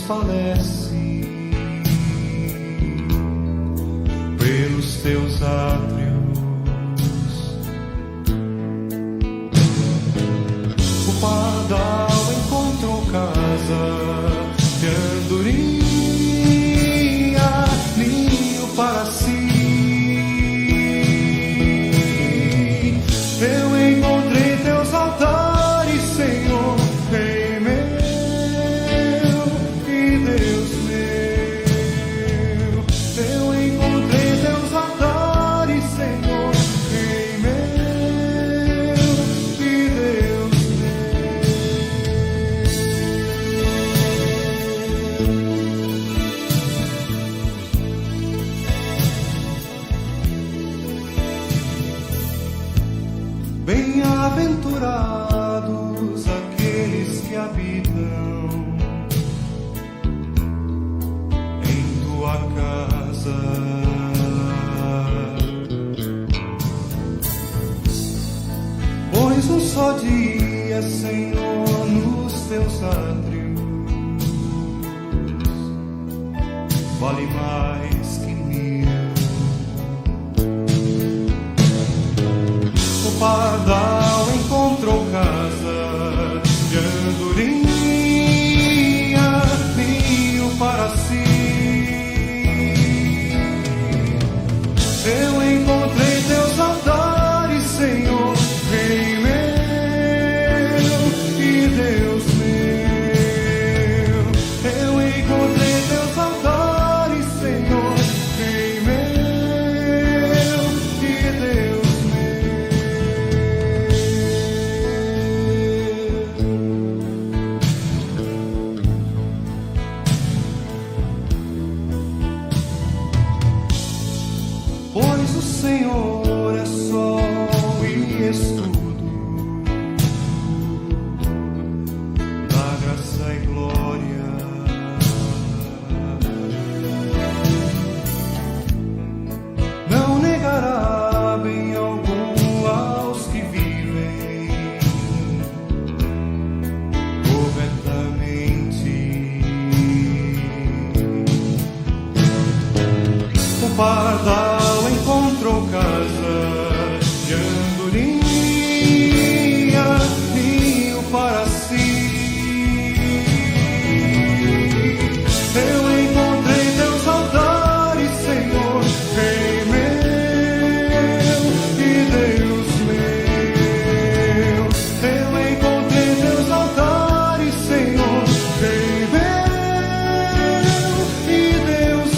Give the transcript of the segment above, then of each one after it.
desfalece pelos teus átrios. O pardal encontrou casa de andorinha, ninho para si. Eu encontrei teus altares, Senhor, Rei meu e Deus meu. Eu encontrei teus altares, Senhor, Rei meu e Deus meu. Bem-aventurados aqueles que habitam em tua casa, pois um só dia, Senhor, nos teus átrios vale mais que 1000. O pardal encontrou casa de andorinha, ninho para si. Eu encontrei teus altares, Senhor, Rei meu e Deus meu. Eu encontrei teus altares, Senhor, Rei meu e Deus pois o Senhor é sol e escudo, dá graça e glória. Não negará bem algum aos que vivem corretamente. O pardal encontrou casa de andorinha, ninho para si. Eu encontrei teus altares, Senhor, Rei meu e Deus meu. Eu encontrei teus altares, Senhor, Rei meu e Deus meu.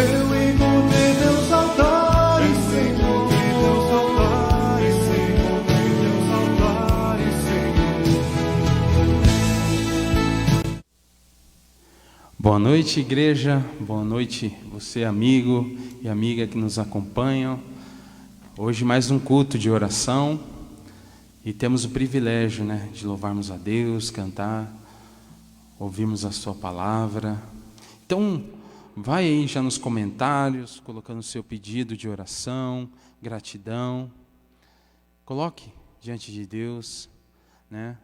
Eu encontrei teus altares, Senhor, teus altares, Senhor, teus altares, Senhor. Boa noite, igreja. Boa noite, você, amigo e amiga que nos acompanham. Hoje mais um culto de oração e temos o privilégio, de louvarmos a Deus, cantar, ouvirmos a sua palavra. Então, vai aí já nos comentários, colocando o seu pedido de oração, gratidão. Coloque diante de Deus,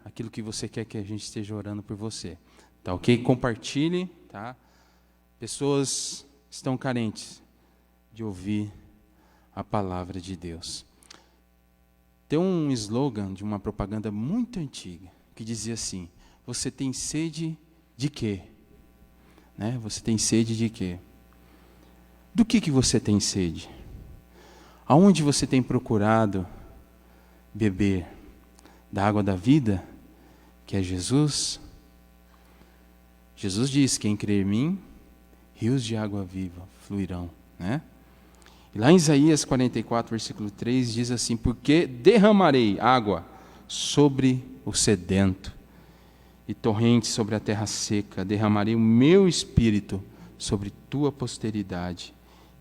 aquilo que você quer que a gente esteja orando por você. Tá ok? Compartilhe, tá? Pessoas estão carentes de ouvir a palavra de Deus. Tem um slogan de uma propaganda muito antiga que dizia assim: você tem sede de quê? Você tem sede de quê? Do que você tem sede? Aonde você tem procurado beber? Da água da vida, que é Jesus? Jesus diz: quem crê em mim, rios de água viva fluirão. E lá em Isaías 44, versículo 3, diz assim: porque derramarei água sobre o sedento e torrentes sobre a terra seca, derramarei o meu espírito sobre tua posteridade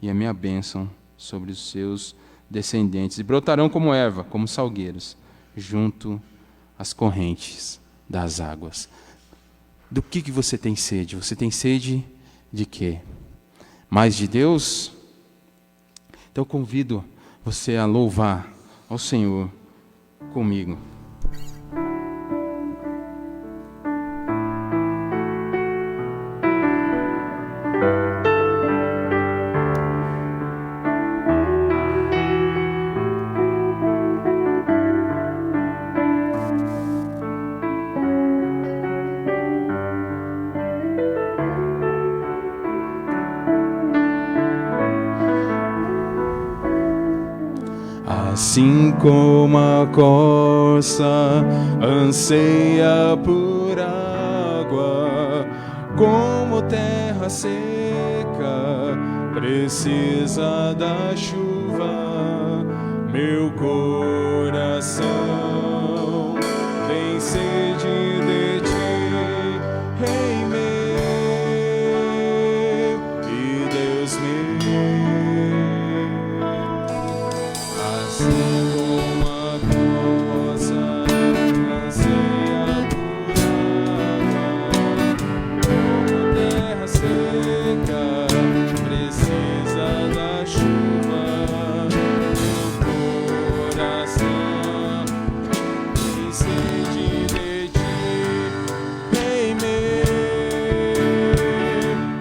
e a minha bênção sobre os seus descendentes, e brotarão como erva, como salgueiros, junto às correntes das águas. Do que você tem sede? Você tem sede de quê? Mais de Deus? Então eu convido você a louvar ao Senhor comigo. Assim como a corça anseia por água, como terra seca precisa da chuva, meu coração tem sede de ti, Rei meu e Deus meu. Assim como a corça anseia por água, como terra seca precisa da chuva, meu coração tem sede de ti, Rei meu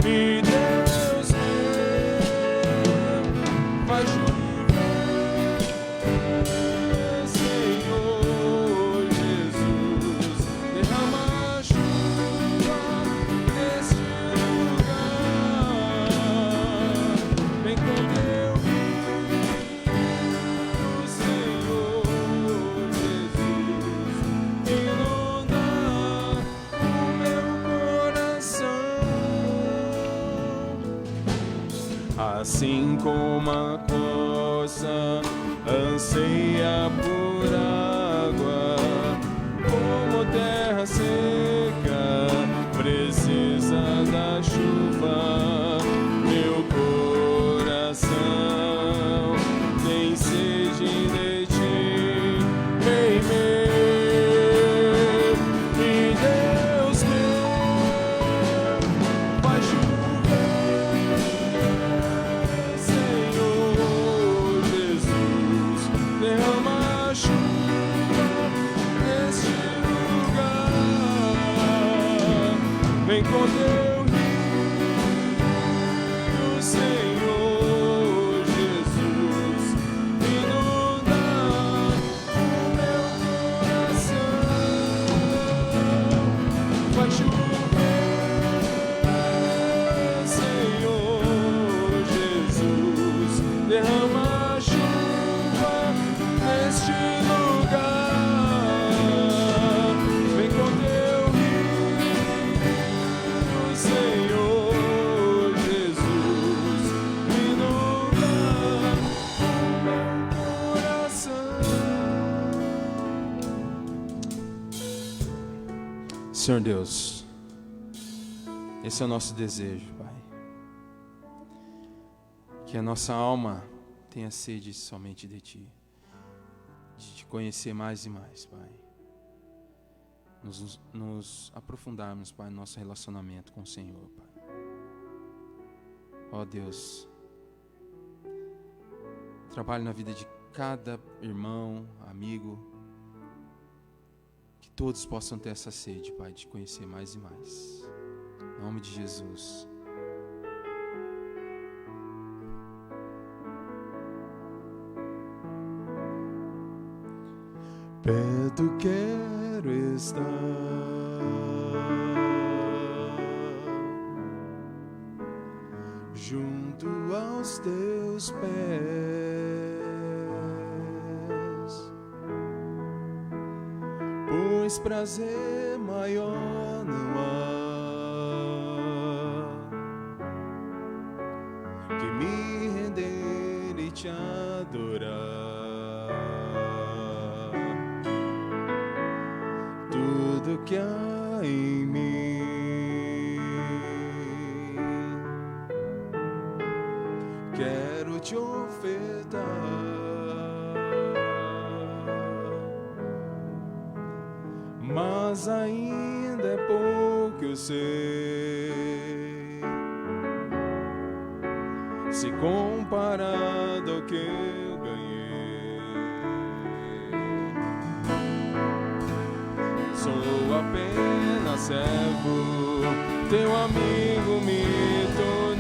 e Deus meu. Faz chover, Senhor Jesus, derrama a chuva neste lugar. Vem com teu rio, Senhor Jesus, inunda o meu coração. Assim como a corça anseia por água, como terra seca precisa da chuva, meu coração tem sede de ti, Rei meu e Deus meu. Faz chover, Senhor Jesus, derrama a chuva neste lugar. Vem com teu rio, Senhor Jesus, inunda o meu coração. Faz chover, Senhor Jesus, derrama a chuva neste lugar. Vem com teu rio, Senhor Jesus, inunda o meu coração. Senhor Deus, esse é o nosso desejo, Pai. Que a nossa alma tenha sede somente de Ti, de Te conhecer mais e mais, Pai. Nos aprofundarmos, Pai, no nosso relacionamento com o Senhor, Pai. Ó Deus, trabalhe na vida de cada irmão, amigo, que todos possam ter essa sede, Pai, de conhecer mais e mais. Em nome de Jesus. Perto quero estar, junto aos teus pés, pois prazer maior não há que me render e te adorar. Tudo que há em mim quero te ofertar, mas ainda é pouco, eu sei, se comparado ao que eu ganhei. Sou apenas servo, teu amigo me tornei.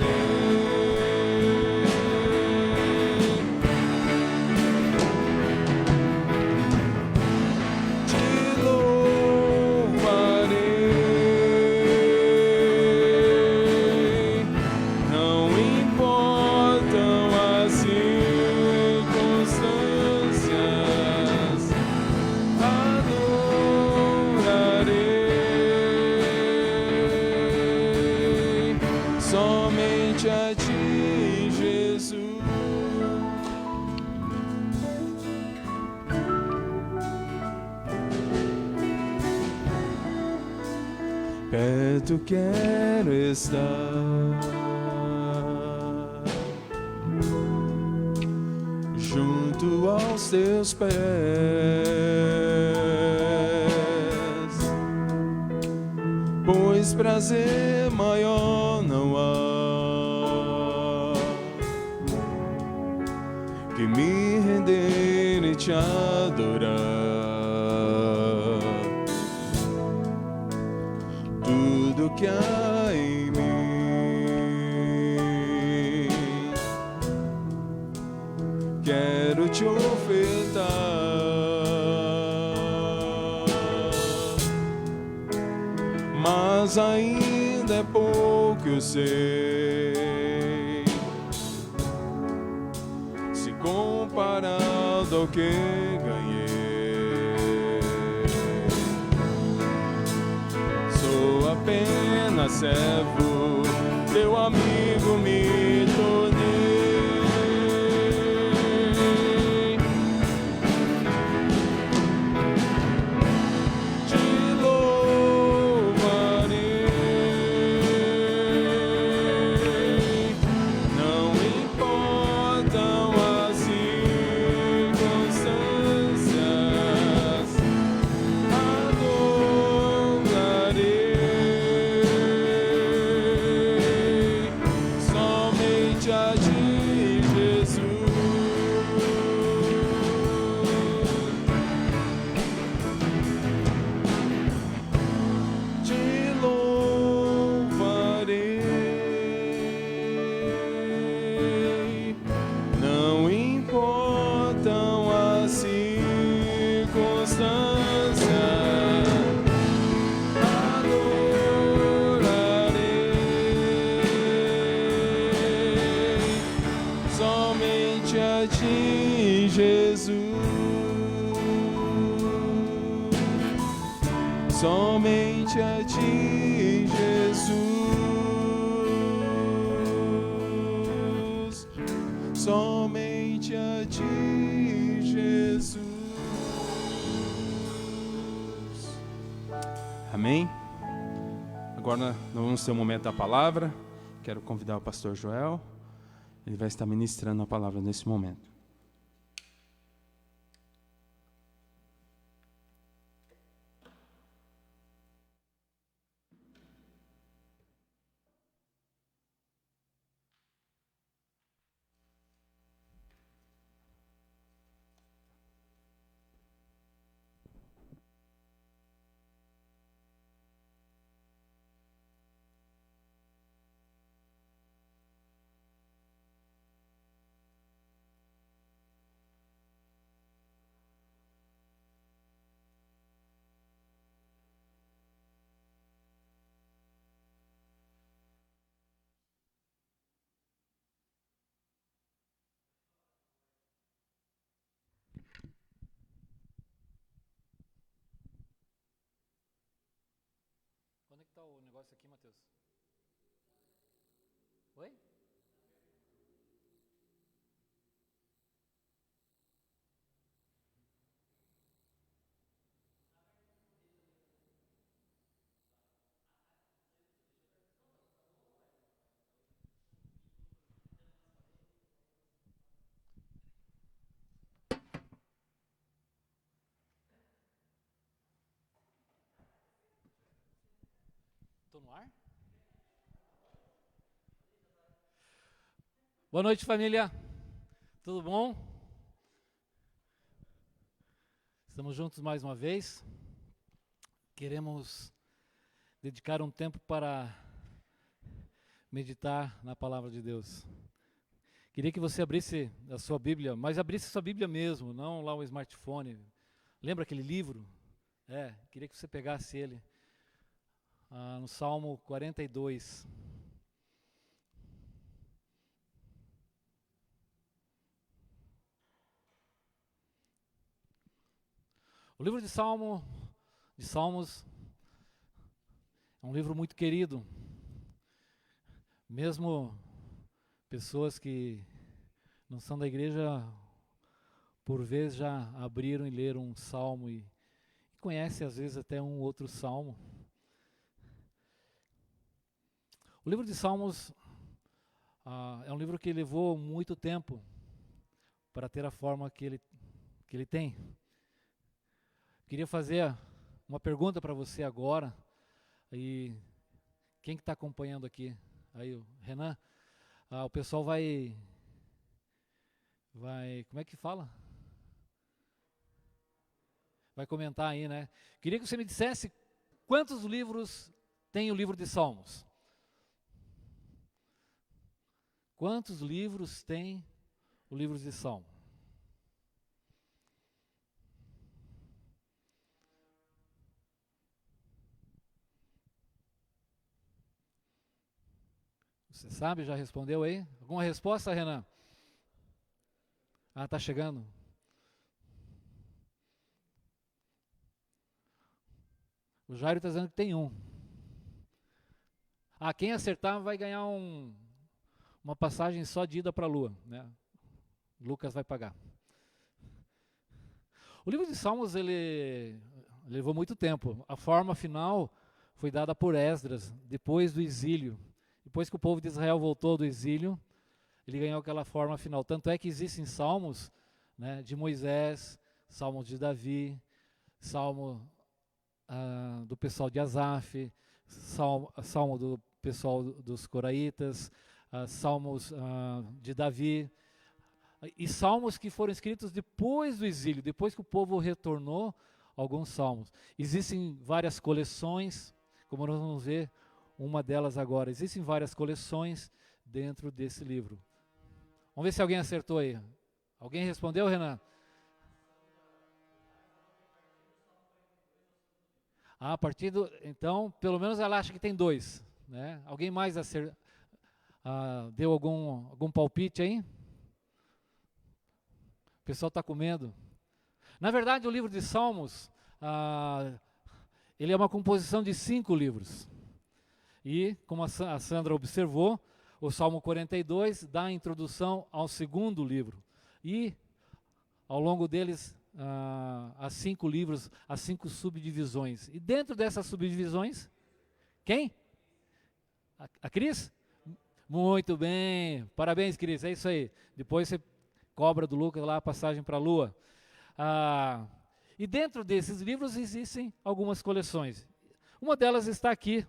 Te louvarei, não importam as circunstâncias. somente a ti, Jesus. Perto quero estar, junto aos teus pés, pois prazer maior não há que me render e te adorar. Tudo que há em mim quero te ofertar, mas ainda é pouco, eu sei, se comparado ao que ganhei. Sou apenas servo, teu amigo me tornei. Te louvarei, não importam as circunstâncias, somente a ti, Jesus. Te louvarei, não importam as circunstâncias. Somente a ti, Jesus. Somente a ti, Jesus. Somente a ti, Jesus. Amém? Agora nós vamos ter um momento da palavra. Quero convidar o pastor Joel. Ele vai estar ministrando a palavra nesse momento. Onde é que está o negócio aqui, Matheus? Oi? Estou no ar? Boa noite, família. Tudo bom? Estamos juntos mais uma vez. Queremos dedicar um tempo para meditar na palavra de Deus. Queria que você abrisse a sua Bíblia, mas abrisse a sua Bíblia mesmo, não lá o smartphone. Lembra aquele livro? Queria que você pegasse ele. No Salmo 42. O livro de Salmos, é um livro muito querido. Mesmo Pessoas que não são da igreja, por vezes já abriram e leram um salmo e conhecem às vezes até um outro salmo. O livro de Salmos é um livro que levou muito tempo para ter a forma que ele tem. Queria fazer uma pergunta para você agora. E quem que está acompanhando aqui? Aí o Renan. O pessoal vai, como é que fala? Vai comentar aí, né? Queria que você me dissesse quantos livros tem o livro de Salmos. Quantos livros tem o livro de Salmo? Você sabe, já respondeu aí? Alguma resposta, Renan? Tá chegando. O Jairo está dizendo que tem um. Quem acertar vai ganhar uma passagem só de ida para a Lua, né? Lucas vai pagar. O livro de Salmos, ele levou muito tempo. A forma final foi dada por Esdras, depois do exílio. Depois que o povo de Israel voltou do exílio, ele ganhou aquela forma final. Tanto é que existem salmos, né, de Moisés, salmos de Davi, salmo do pessoal de Asaf, salmo do pessoal dos coraitas, salmos de Davi, e salmos que foram escritos depois do exílio, depois que o povo retornou, alguns salmos. Existem várias coleções, como nós vamos ver uma delas agora. Existem várias coleções dentro desse livro. Vamos ver se alguém acertou aí. Alguém respondeu, Renan? A partir do... Então, pelo menos ela acha que tem 2. Né? Alguém mais deu algum palpite aí? O pessoal está com medo. Na verdade, o livro de Salmos, ele é uma composição de 5 livros. E, como a Sandra observou, o Salmo 42 dá a introdução ao segundo livro. E, ao longo deles, há 5 livros, há 5 subdivisões. E dentro dessas subdivisões, quem? A Cris? Muito bem, parabéns, Cris, é isso aí. Depois você cobra do Lucas lá a passagem para a Lua. E dentro desses livros existem algumas coleções. Uma delas está aqui.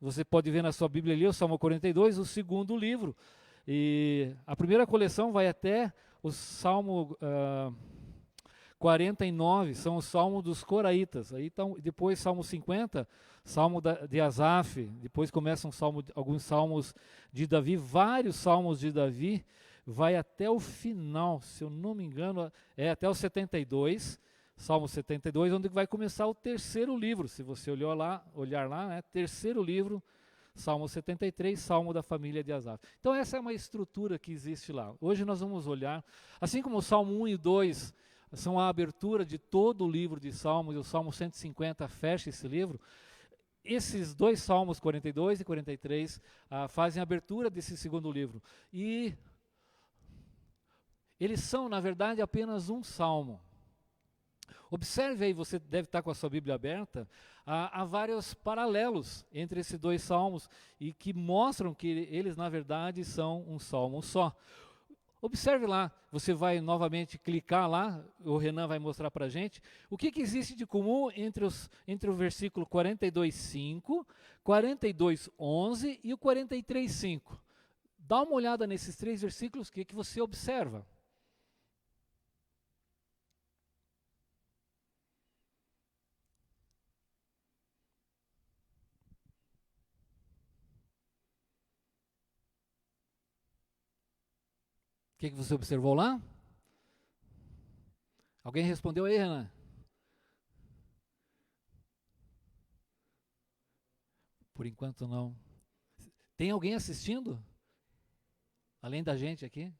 Você pode ver na sua Bíblia ali, o Salmo 42, o segundo livro. E a primeira coleção vai até o Salmo 49, são os Salmos dos Coraitas. Aí depois Salmo 50, Salmo de Asaf, depois começam alguns Salmos de Davi, vários Salmos de Davi, vai até o final, se eu não me engano, até o 72, Salmo 72, onde vai começar o terceiro livro, se você olhar lá, né, terceiro livro, Salmo 73, Salmo da família de Asaf. Então essa é uma estrutura que existe lá. Hoje nós vamos olhar, assim como o Salmo 1 e 2 são a abertura de todo o livro de Salmos, e o Salmo 150 fecha esse livro, esses 2 Salmos, 42 e 43, fazem a abertura desse segundo livro. E eles são, na verdade, apenas um salmo. Observe aí, você deve estar com a sua Bíblia aberta, há vários paralelos entre esses 2 salmos e que mostram que eles, na verdade, são um salmo só. Observe lá, você vai novamente clicar lá, o Renan vai mostrar para a gente, o que existe de comum entre o versículo 42:5, 42:11 e o 43:5. Dá uma olhada nesses 3 versículos, o que você observa? O que você observou lá? Alguém respondeu aí, Renan? Por enquanto não. Tem alguém assistindo? Além da gente aqui?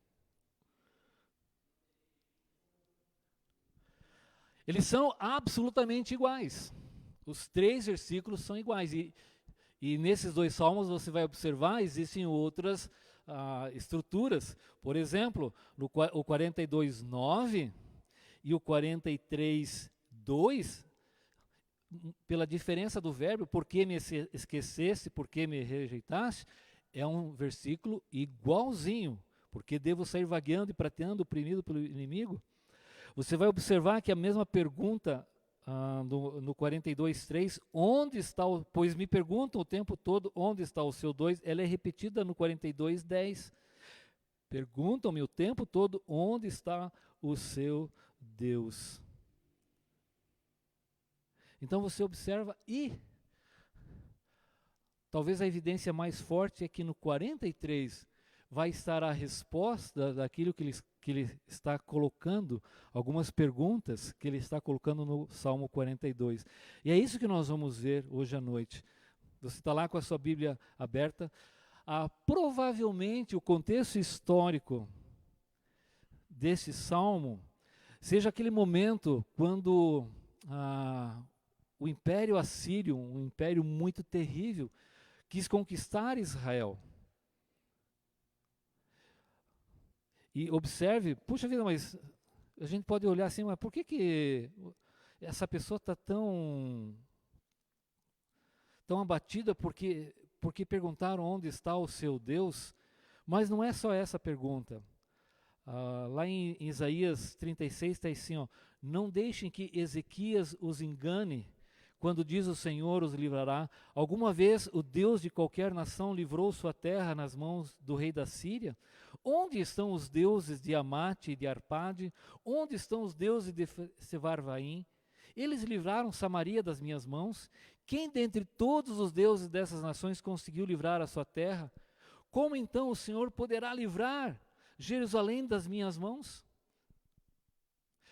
Eles são absolutamente iguais. Os 3 versículos são iguais. E nesses dois salmos você vai observar, existem outras estruturas. Por exemplo, o 42:9 e o 43:2, pela diferença do verbo, por que me esqueceste, por que me rejeitaste, é um versículo igualzinho, porque devo sair vagueando e prateando, oprimido pelo inimigo. Você vai observar que a mesma pergunta no 42:3, onde está pois me perguntam o tempo todo, onde está o seu Deus, ela é repetida no 42:10. Perguntam-me o tempo todo, onde está o seu Deus. Então você observa, e talvez a evidência mais forte é que no 43 vai estar a resposta daquilo que ele está colocando, algumas perguntas que ele está colocando no Salmo 42. E é isso que nós vamos ver hoje à noite. Você está lá com a sua Bíblia aberta. Provavelmente o contexto histórico desse Salmo seja aquele momento quando o Império Assírio, um império muito terrível, quis conquistar Israel. E observe, puxa vida, mas a gente pode olhar assim, mas por que essa pessoa está tão abatida porque perguntaram onde está o seu Deus? Mas não é só essa pergunta. Lá em Isaías 36 está assim, ó, não deixem que Ezequias os engane, quando diz o Senhor os livrará. Alguma vez o Deus de qualquer nação livrou sua terra nas mãos do rei da Síria? Onde estão os deuses de Amate e de Arpade? Onde estão os deuses de Sevarvaim? Eles livraram Samaria das minhas mãos. Quem dentre todos os deuses dessas nações conseguiu livrar a sua terra? Como então o Senhor poderá livrar Jerusalém das minhas mãos?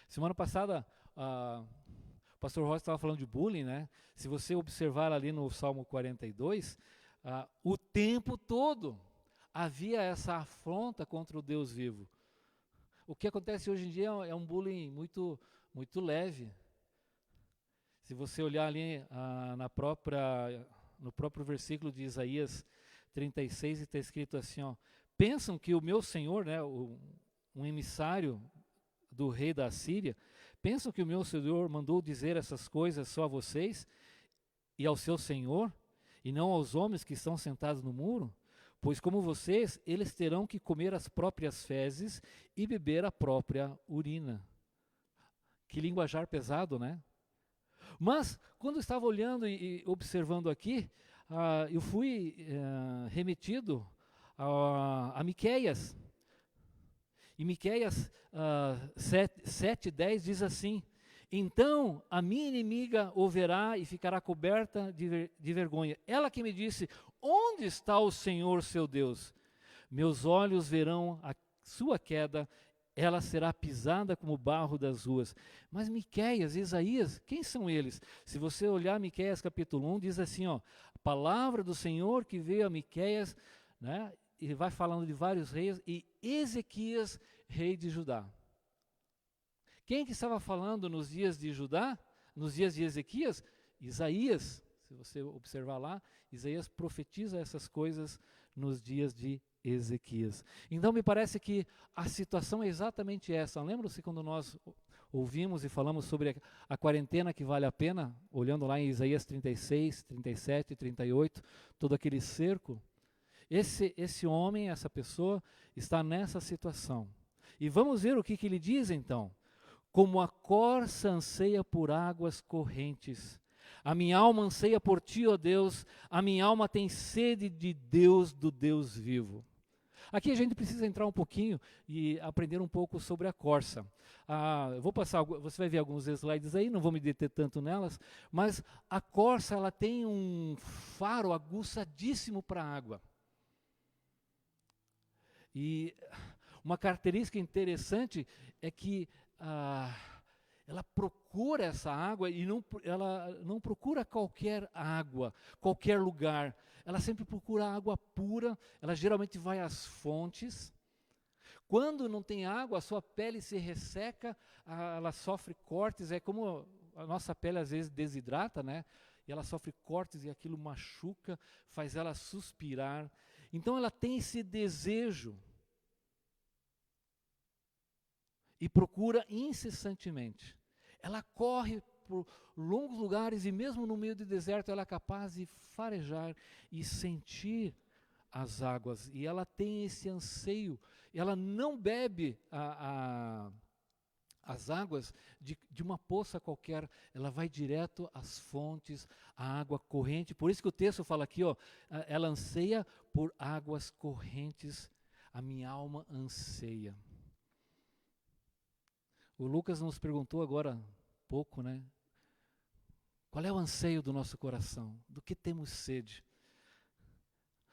Semana passada, o pastor Ross estava falando de bullying, né? Se você observar ali no Salmo 42, o tempo todo havia essa afronta contra o Deus vivo. O que acontece hoje em dia é um bullying muito, muito leve. Se você olhar ali no próprio versículo de Isaías 36, está escrito assim, ó, pensam que o meu Senhor, né, um emissário do rei da Síria, pensam que o meu Senhor mandou dizer essas coisas só a vocês e ao seu Senhor, e não aos homens que estão sentados no muro? Pois como vocês, eles terão que comer as próprias fezes e beber a própria urina. Que linguajar pesado, né? Mas, quando eu estava olhando e observando aqui, eu fui remetido a Miqueias. E Miqueias 7:10 diz assim, então a minha inimiga o verá e ficará coberta de vergonha. Ela que me disse, onde está o Senhor seu Deus? Meus olhos verão a sua queda, ela será pisada como barro das ruas. Mas Miqueias, Isaías, quem são eles? Se você olhar Miqueias capítulo 1, diz assim, ó, a palavra do Senhor que veio a Miqueias, né, e vai falando de vários reis, e Ezequias, rei de Judá. Quem que estava falando nos dias de Judá, nos dias de Ezequias? Isaías. Se você observar lá, Isaías profetiza essas coisas nos dias de Ezequias. Então me parece que a situação é exatamente essa. Lembram-se quando nós ouvimos e falamos sobre a quarentena que vale a pena, olhando lá em Isaías 36, 37 e 38, todo aquele cerco? Esse homem, essa pessoa, está nessa situação. E vamos ver o que ele diz então. Como a corça anseia por águas correntes, a minha alma anseia por ti, ó Deus, a minha alma tem sede de Deus, do Deus vivo. Aqui a gente precisa entrar um pouquinho e aprender um pouco sobre a corça. Eu vou passar, você vai ver alguns slides aí, não vou me deter tanto nelas, mas a corça ela tem um faro aguçadíssimo para a água. E uma característica interessante é que ela procura essa água e ela não procura qualquer água, qualquer lugar. Ela sempre procura água pura, ela geralmente vai às fontes. Quando não tem água, a sua pele se resseca, ela sofre cortes, é como a nossa pele às vezes desidrata, né? e ela sofre cortes e aquilo machuca, faz ela suspirar. Então ela tem esse desejo e procura incessantemente. Ela corre por longos lugares e mesmo no meio do deserto ela é capaz de farejar e sentir as águas. E ela tem esse anseio. Ela não bebe as águas de uma poça qualquer. Ela vai direto às fontes, à água corrente. Por isso que o texto fala aqui, ó, ela anseia por águas correntes. A minha alma anseia. O Lucas nos perguntou agora há pouco, né? Qual é o anseio do nosso coração? Do que temos sede?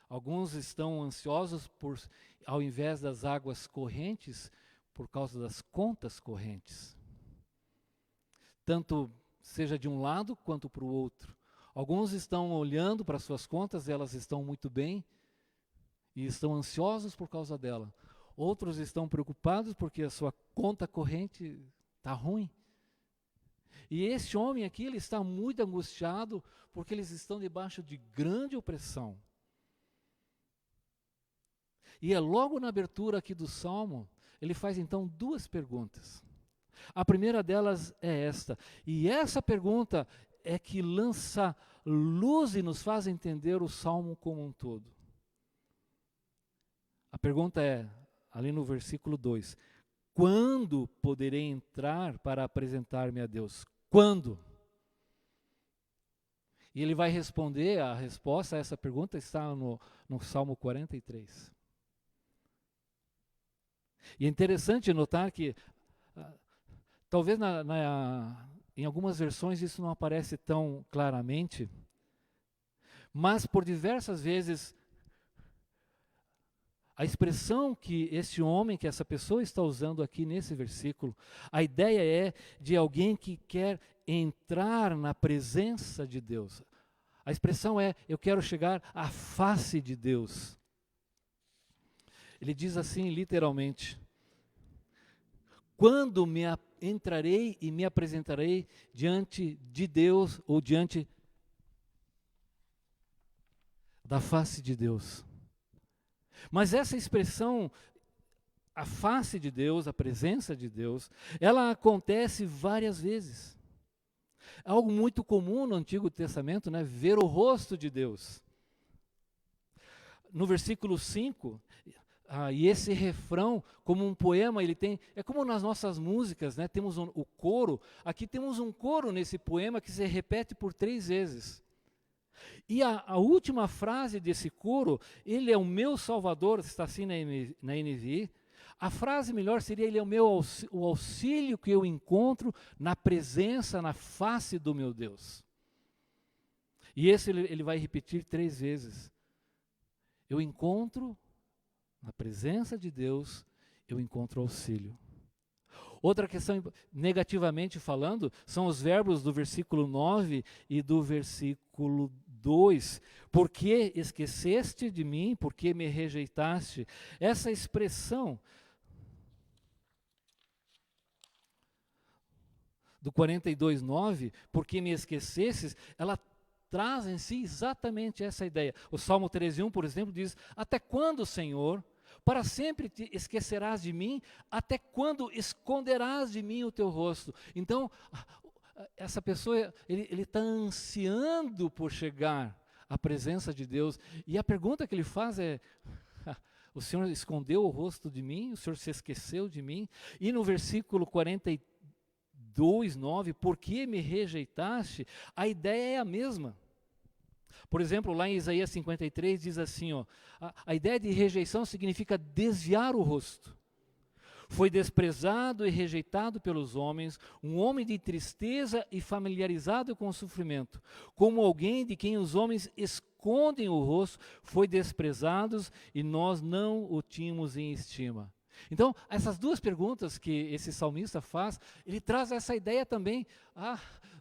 Alguns estão ansiosos por, ao invés das águas correntes, por causa das contas correntes. Tanto seja de um lado quanto para o outro. Alguns estão olhando para suas contas, elas estão muito bem e estão ansiosos por causa dela. Outros estão preocupados porque a sua conta corrente está ruim. E esse homem aqui, ele está muito angustiado porque eles estão debaixo de grande opressão. E é logo na abertura aqui do Salmo, ele faz então duas perguntas. A primeira delas é esta. E essa pergunta é que lança luz e nos faz entender o Salmo como um todo. A pergunta é, ali no versículo 2, quando poderei entrar para apresentar-me a Deus? Quando? E ele vai responder, a resposta a essa pergunta está no Salmo 43. E é interessante notar que, talvez em algumas versões isso não aparece tão claramente, mas por diversas vezes a expressão que esse homem, que essa pessoa está usando aqui nesse versículo, a ideia é de alguém que quer entrar na presença de Deus. A expressão é, eu quero chegar à face de Deus. Ele diz assim literalmente, quando entrarei e me apresentarei diante de Deus ou diante da face de Deus. Mas essa expressão, a face de Deus, a presença de Deus, ela acontece várias vezes. É algo muito comum no Antigo Testamento, né? Ver o rosto de Deus. No versículo 5, e esse refrão, como um poema, ele tem, é como nas nossas músicas, né? Temos o coro, aqui temos um coro nesse poema que se repete por 3 vezes. E a última frase desse coro, ele é o meu Salvador, está assim na NVI. A frase melhor seria, ele é o auxílio que eu encontro na presença, na face do meu Deus. E esse ele vai repetir 3 vezes. Eu encontro, na presença de Deus, eu encontro auxílio. Outra questão, negativamente falando, são os verbos do versículo 9 e do versículo 2. Por que esqueceste de mim? Por que me rejeitaste? Essa expressão do 42:9, por que me esquecesses, ela traz em si exatamente essa ideia. O Salmo 13:1, por exemplo, diz, até quando, Senhor, para sempre te esquecerás de mim? Até quando esconderás de mim o teu rosto? Então, essa pessoa, ele está ansiando por chegar à presença de Deus. E a pergunta que ele faz é, o Senhor escondeu o rosto de mim? O Senhor se esqueceu de mim? E no versículo 42:9, por que me rejeitaste? A ideia é a mesma. Por exemplo, lá em Isaías 53 diz assim, ó, a ideia de rejeição significa desviar o rosto. Foi desprezado e rejeitado pelos homens, um homem de tristeza e familiarizado com o sofrimento. Como alguém de quem os homens escondem o rosto, foi desprezado e nós não o tínhamos em estima. Então, essas duas perguntas que esse salmista faz, ele traz essa ideia também,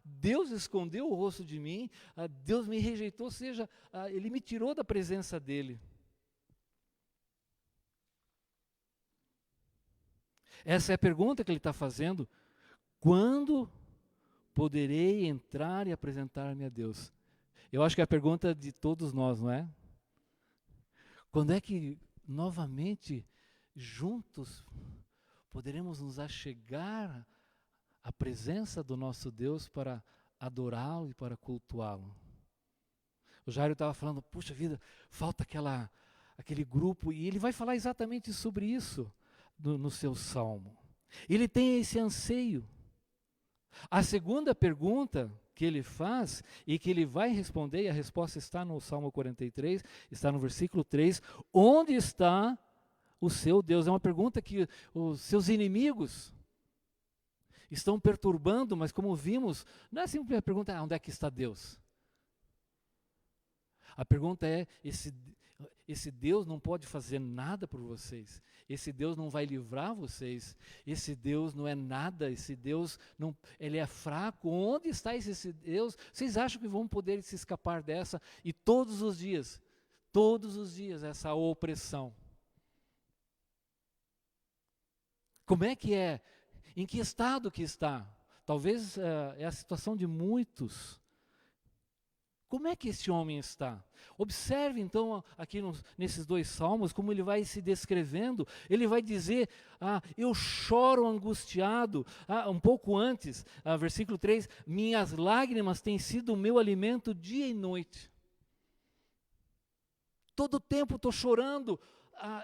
Deus escondeu o rosto de mim, Deus me rejeitou, ou seja, Ele me tirou da presença dEle. Essa é a pergunta que ele está fazendo. Quando poderei entrar e apresentar-me a Deus? Eu acho que é a pergunta de todos nós, não é? Quando é que, novamente, juntos, poderemos nos achegar à presença do nosso Deus para adorá-lo e para cultuá-lo? O Jairo estava falando, puxa vida, falta aquele grupo, e ele vai falar exatamente sobre isso no seu salmo. Ele tem esse anseio. A segunda pergunta que ele faz e que ele vai responder, e a resposta está no Salmo 43, está no versículo 3, onde está o seu Deus? É uma pergunta que os seus inimigos estão perturbando, mas como vimos, não é simplesmente a pergunta, onde é que está Deus? A pergunta é, esse Deus não pode fazer nada por vocês, esse Deus não vai livrar vocês, esse Deus não é nada, esse Deus não, ele é fraco, onde está esse Deus? Vocês acham que vão poder se escapar dessa? E todos os dias, essa opressão. Como é que é? Em que estado que está? Talvez é a situação de muitos. Como é que esse homem está? Observe então aqui nesses dois salmos como ele vai se descrevendo. Ele vai dizer, eu choro angustiado. Um pouco antes, versículo 3, minhas lágrimas têm sido o meu alimento dia e noite. Todo o tempo estou chorando,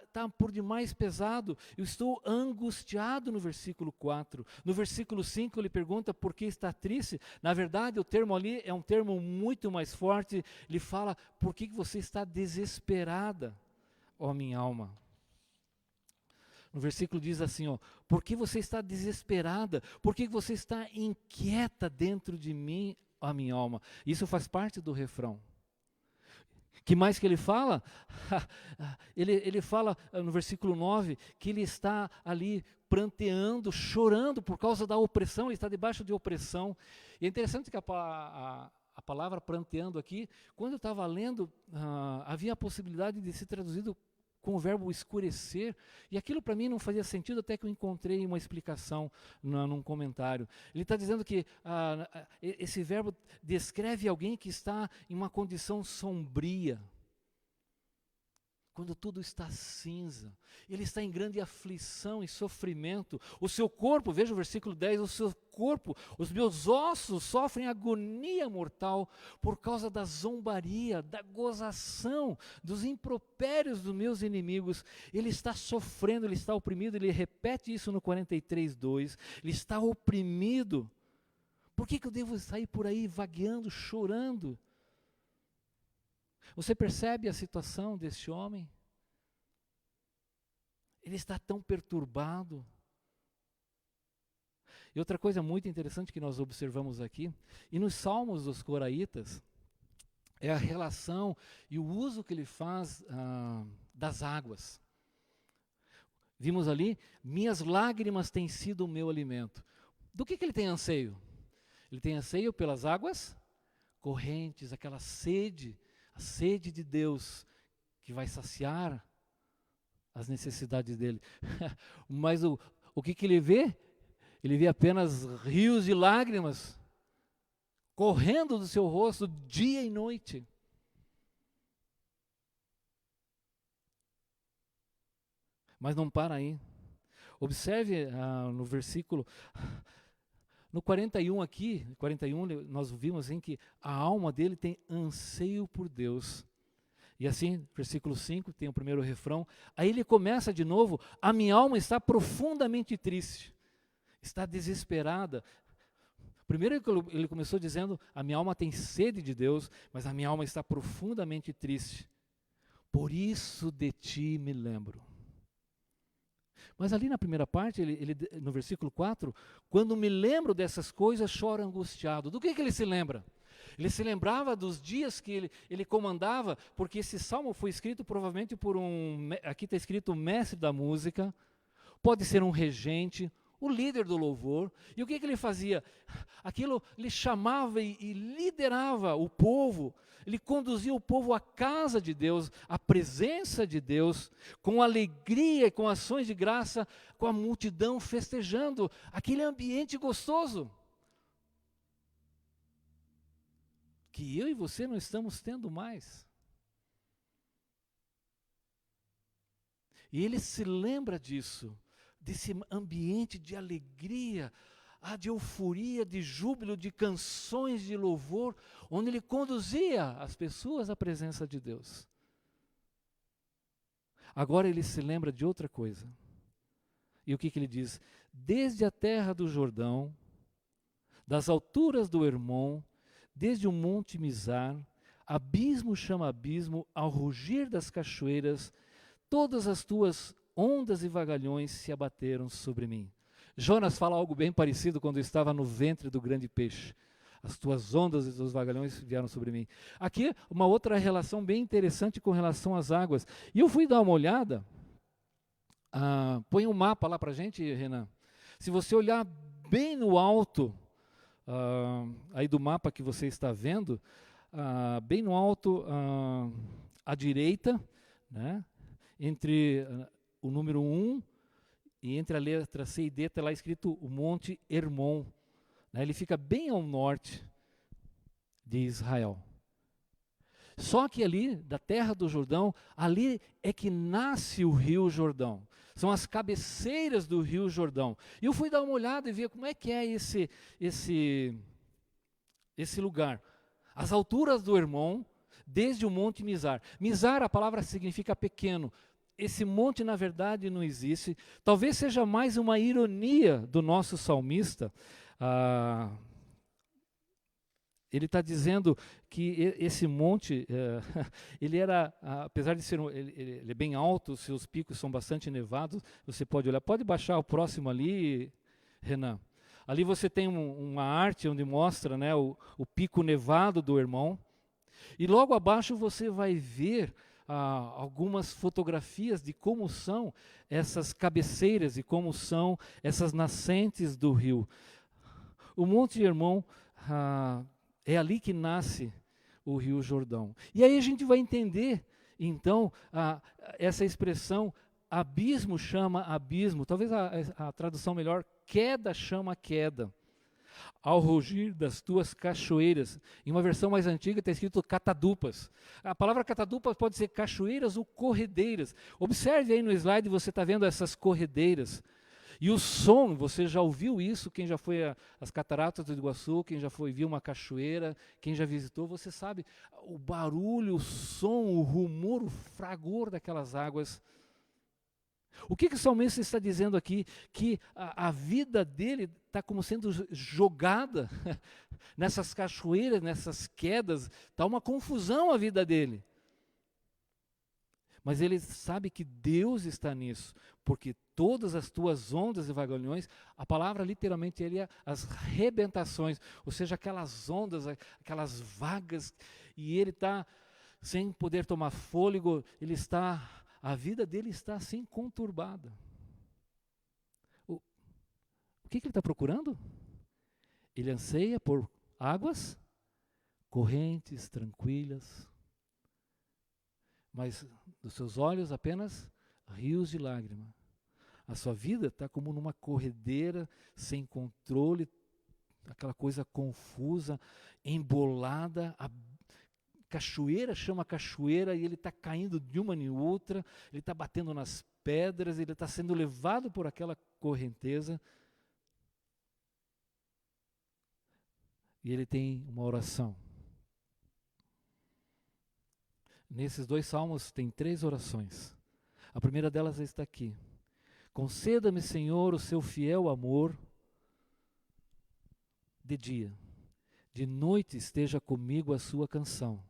está por demais pesado, eu estou angustiado no versículo 4. No versículo 5 ele pergunta por que está triste. Na verdade o termo ali é um termo muito mais forte, ele fala, por que você está desesperada, ó minha alma? No versículo diz assim, por que você está desesperada? Por que você está inquieta dentro de mim, ó minha alma? Isso faz parte do refrão. Que mais que ele fala? Ele fala no versículo 9 que ele está ali pranteando, chorando por causa da opressão, ele está debaixo de opressão. E é interessante que a palavra pranteando aqui, quando eu estava lendo, havia a possibilidade de ser traduzido com o verbo escurecer, e aquilo para mim não fazia sentido até que eu encontrei uma explicação num comentário. Ele está dizendo que esse verbo descreve alguém que está em uma condição sombria, quando tudo está cinza, ele está em grande aflição e sofrimento, o seu corpo, veja o versículo 10, o seu corpo, os meus ossos sofrem agonia mortal por causa da zombaria, da gozação, dos impropérios dos meus inimigos. Ele está sofrendo, ele está oprimido, ele repete isso no 43:2, ele está oprimido. Por que eu devo sair por aí vagueando, chorando? Você percebe a situação deste homem? Ele está tão perturbado. E outra coisa muito interessante que nós observamos aqui, e nos salmos dos coraitas, é a relação e o uso que ele faz das águas. Vimos ali, minhas lágrimas têm sido o meu alimento. Do que ele tem anseio? Ele tem anseio pelas águas correntes, aquela sede, a sede de Deus que vai saciar as necessidades dele. Mas o que ele vê? Ele vê apenas rios de lágrimas correndo do seu rosto dia e noite. Mas não para aí. Observe no versículo... No 41 aqui, 41 nós vimos assim que a alma dele tem anseio por Deus. E assim, versículo 5, tem o primeiro refrão. Aí ele começa de novo, a minha alma está profundamente triste, está desesperada. Primeiro ele começou dizendo, a minha alma tem sede de Deus, mas a minha alma está profundamente triste. Por isso de ti me lembro. Mas ali na primeira parte, no versículo 4, quando me lembro dessas coisas, choro angustiado. Do que ele se lembra? Ele se lembrava dos dias que ele comandava, porque esse salmo foi escrito provavelmente por aqui está escrito mestre da música, pode ser um regente, o líder do louvor. E o que ele fazia? Aquilo, ele chamava e liderava o povo, ele conduzia o povo à casa de Deus, à presença de Deus, com alegria e com ações de graça, com a multidão festejando, aquele ambiente gostoso. que eu e você não estamos tendo mais. E ele se lembra disso, desse ambiente de alegria, de euforia, de júbilo, de canções de louvor, onde ele conduzia as pessoas à presença de Deus. Agora ele se lembra de outra coisa. E o que ele diz? Desde a terra do Jordão, das alturas do Hermon, desde o monte Mizar, abismo chama abismo, ao rugir das cachoeiras, todas as tuas ondas e vagalhões se abateram sobre mim. Jonas fala algo bem parecido quando estava no ventre do grande peixe. As tuas ondas e os teus vagalhões vieram sobre mim. Aqui, uma outra relação bem interessante com relação às águas. E eu fui dar uma olhada. Põe um mapa lá para a gente, Renan. Se você olhar bem no alto, aí do mapa que você está vendo, bem no alto, à direita, né, entre o número 1 e entre a letra C e D, está lá escrito o Monte Hermon. Né, ele fica bem ao norte de Israel. Só que ali, da terra do Jordão, ali é que nasce o rio Jordão. São as cabeceiras do rio Jordão. E eu fui dar uma olhada e ver como é que é esse lugar. As alturas do Hermon, desde o monte Mizar. Mizar, a palavra significa pequeno. Esse monte, na verdade, não existe. Talvez seja mais uma ironia do nosso salmista. Ele está dizendo que esse monte, ele era, apesar de ser, ele é bem alto, seus picos são bastante nevados, você pode olhar, pode baixar o próximo ali, Renan. Ali você tem uma arte onde mostra, né, o pico nevado do Hermon, e logo abaixo você vai ver algumas fotografias de como são essas cabeceiras e como são essas nascentes do rio. O Monte Hermon, é ali que nasce o Rio Jordão. E aí a gente vai entender, então, essa expressão, abismo chama abismo, talvez a tradução melhor, queda chama queda. Ao rugir das tuas cachoeiras. Em uma versão mais antiga está escrito catadupas. A palavra catadupas pode ser cachoeiras ou corredeiras. Observe aí no slide, você está vendo essas corredeiras. E o som, você já ouviu isso, quem já foi às Cataratas do Iguaçu, quem já viu uma cachoeira, quem já visitou, você sabe o barulho, o som, o rumor, o fragor daquelas águas. O que o salmista está dizendo aqui? Que a vida dele está como sendo jogada nessas cachoeiras, nessas quedas, está uma confusão a vida dele. Mas ele sabe que Deus está nisso, porque todas as tuas ondas e vagalhões, a palavra literalmente ele é as rebentações, ou seja, aquelas ondas, aquelas vagas, e ele está sem poder tomar fôlego, a vida dele está assim conturbada. O que ele está procurando? Ele anseia por águas correntes, tranquilas, mas dos seus olhos apenas rios de lágrima. A sua vida está como numa corredeira, sem controle, aquela coisa confusa, embolada, a cachoeira chama cachoeira e ele está caindo de uma em outra, ele está batendo nas pedras, ele está sendo levado por aquela correnteza. E ele tem uma oração. Nesses 2 salmos tem 3 orações. A primeira delas está aqui. Conceda-me, Senhor, o seu fiel amor de dia. De noite esteja comigo a sua canção.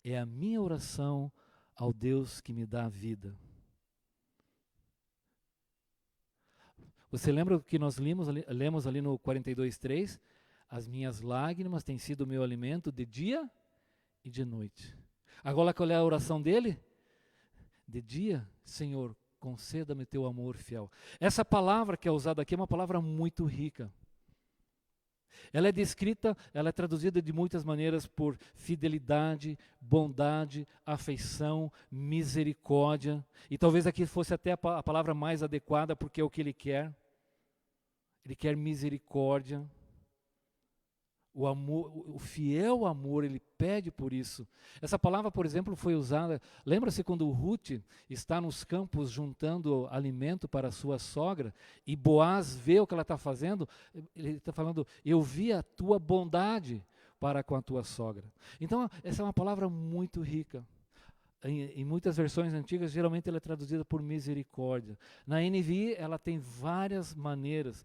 É a minha oração ao Deus que me dá a vida. Você lembra o que nós lemos ali no 42:3? As minhas lágrimas têm sido o meu alimento de dia e de noite. Agora qual é a oração dele? De dia, Senhor, conceda-me teu amor fiel. Essa palavra que é usada aqui é uma palavra muito rica. Ela é descrita, ela é traduzida de muitas maneiras por fidelidade, bondade, afeição, misericórdia. E talvez aqui fosse até a palavra mais adequada, porque é o que ele quer. Ele quer misericórdia. O amor, o fiel amor, ele pede por isso. Essa palavra, por exemplo, foi usada, lembra-se quando Ruth está nos campos juntando alimento para a sua sogra, e Boaz vê o que ela está fazendo, ele está falando, eu vi a tua bondade para com a tua sogra. Então, essa é uma palavra muito rica. Em muitas versões antigas, geralmente ela é traduzida por misericórdia. Na NVI, ela tem várias maneiras.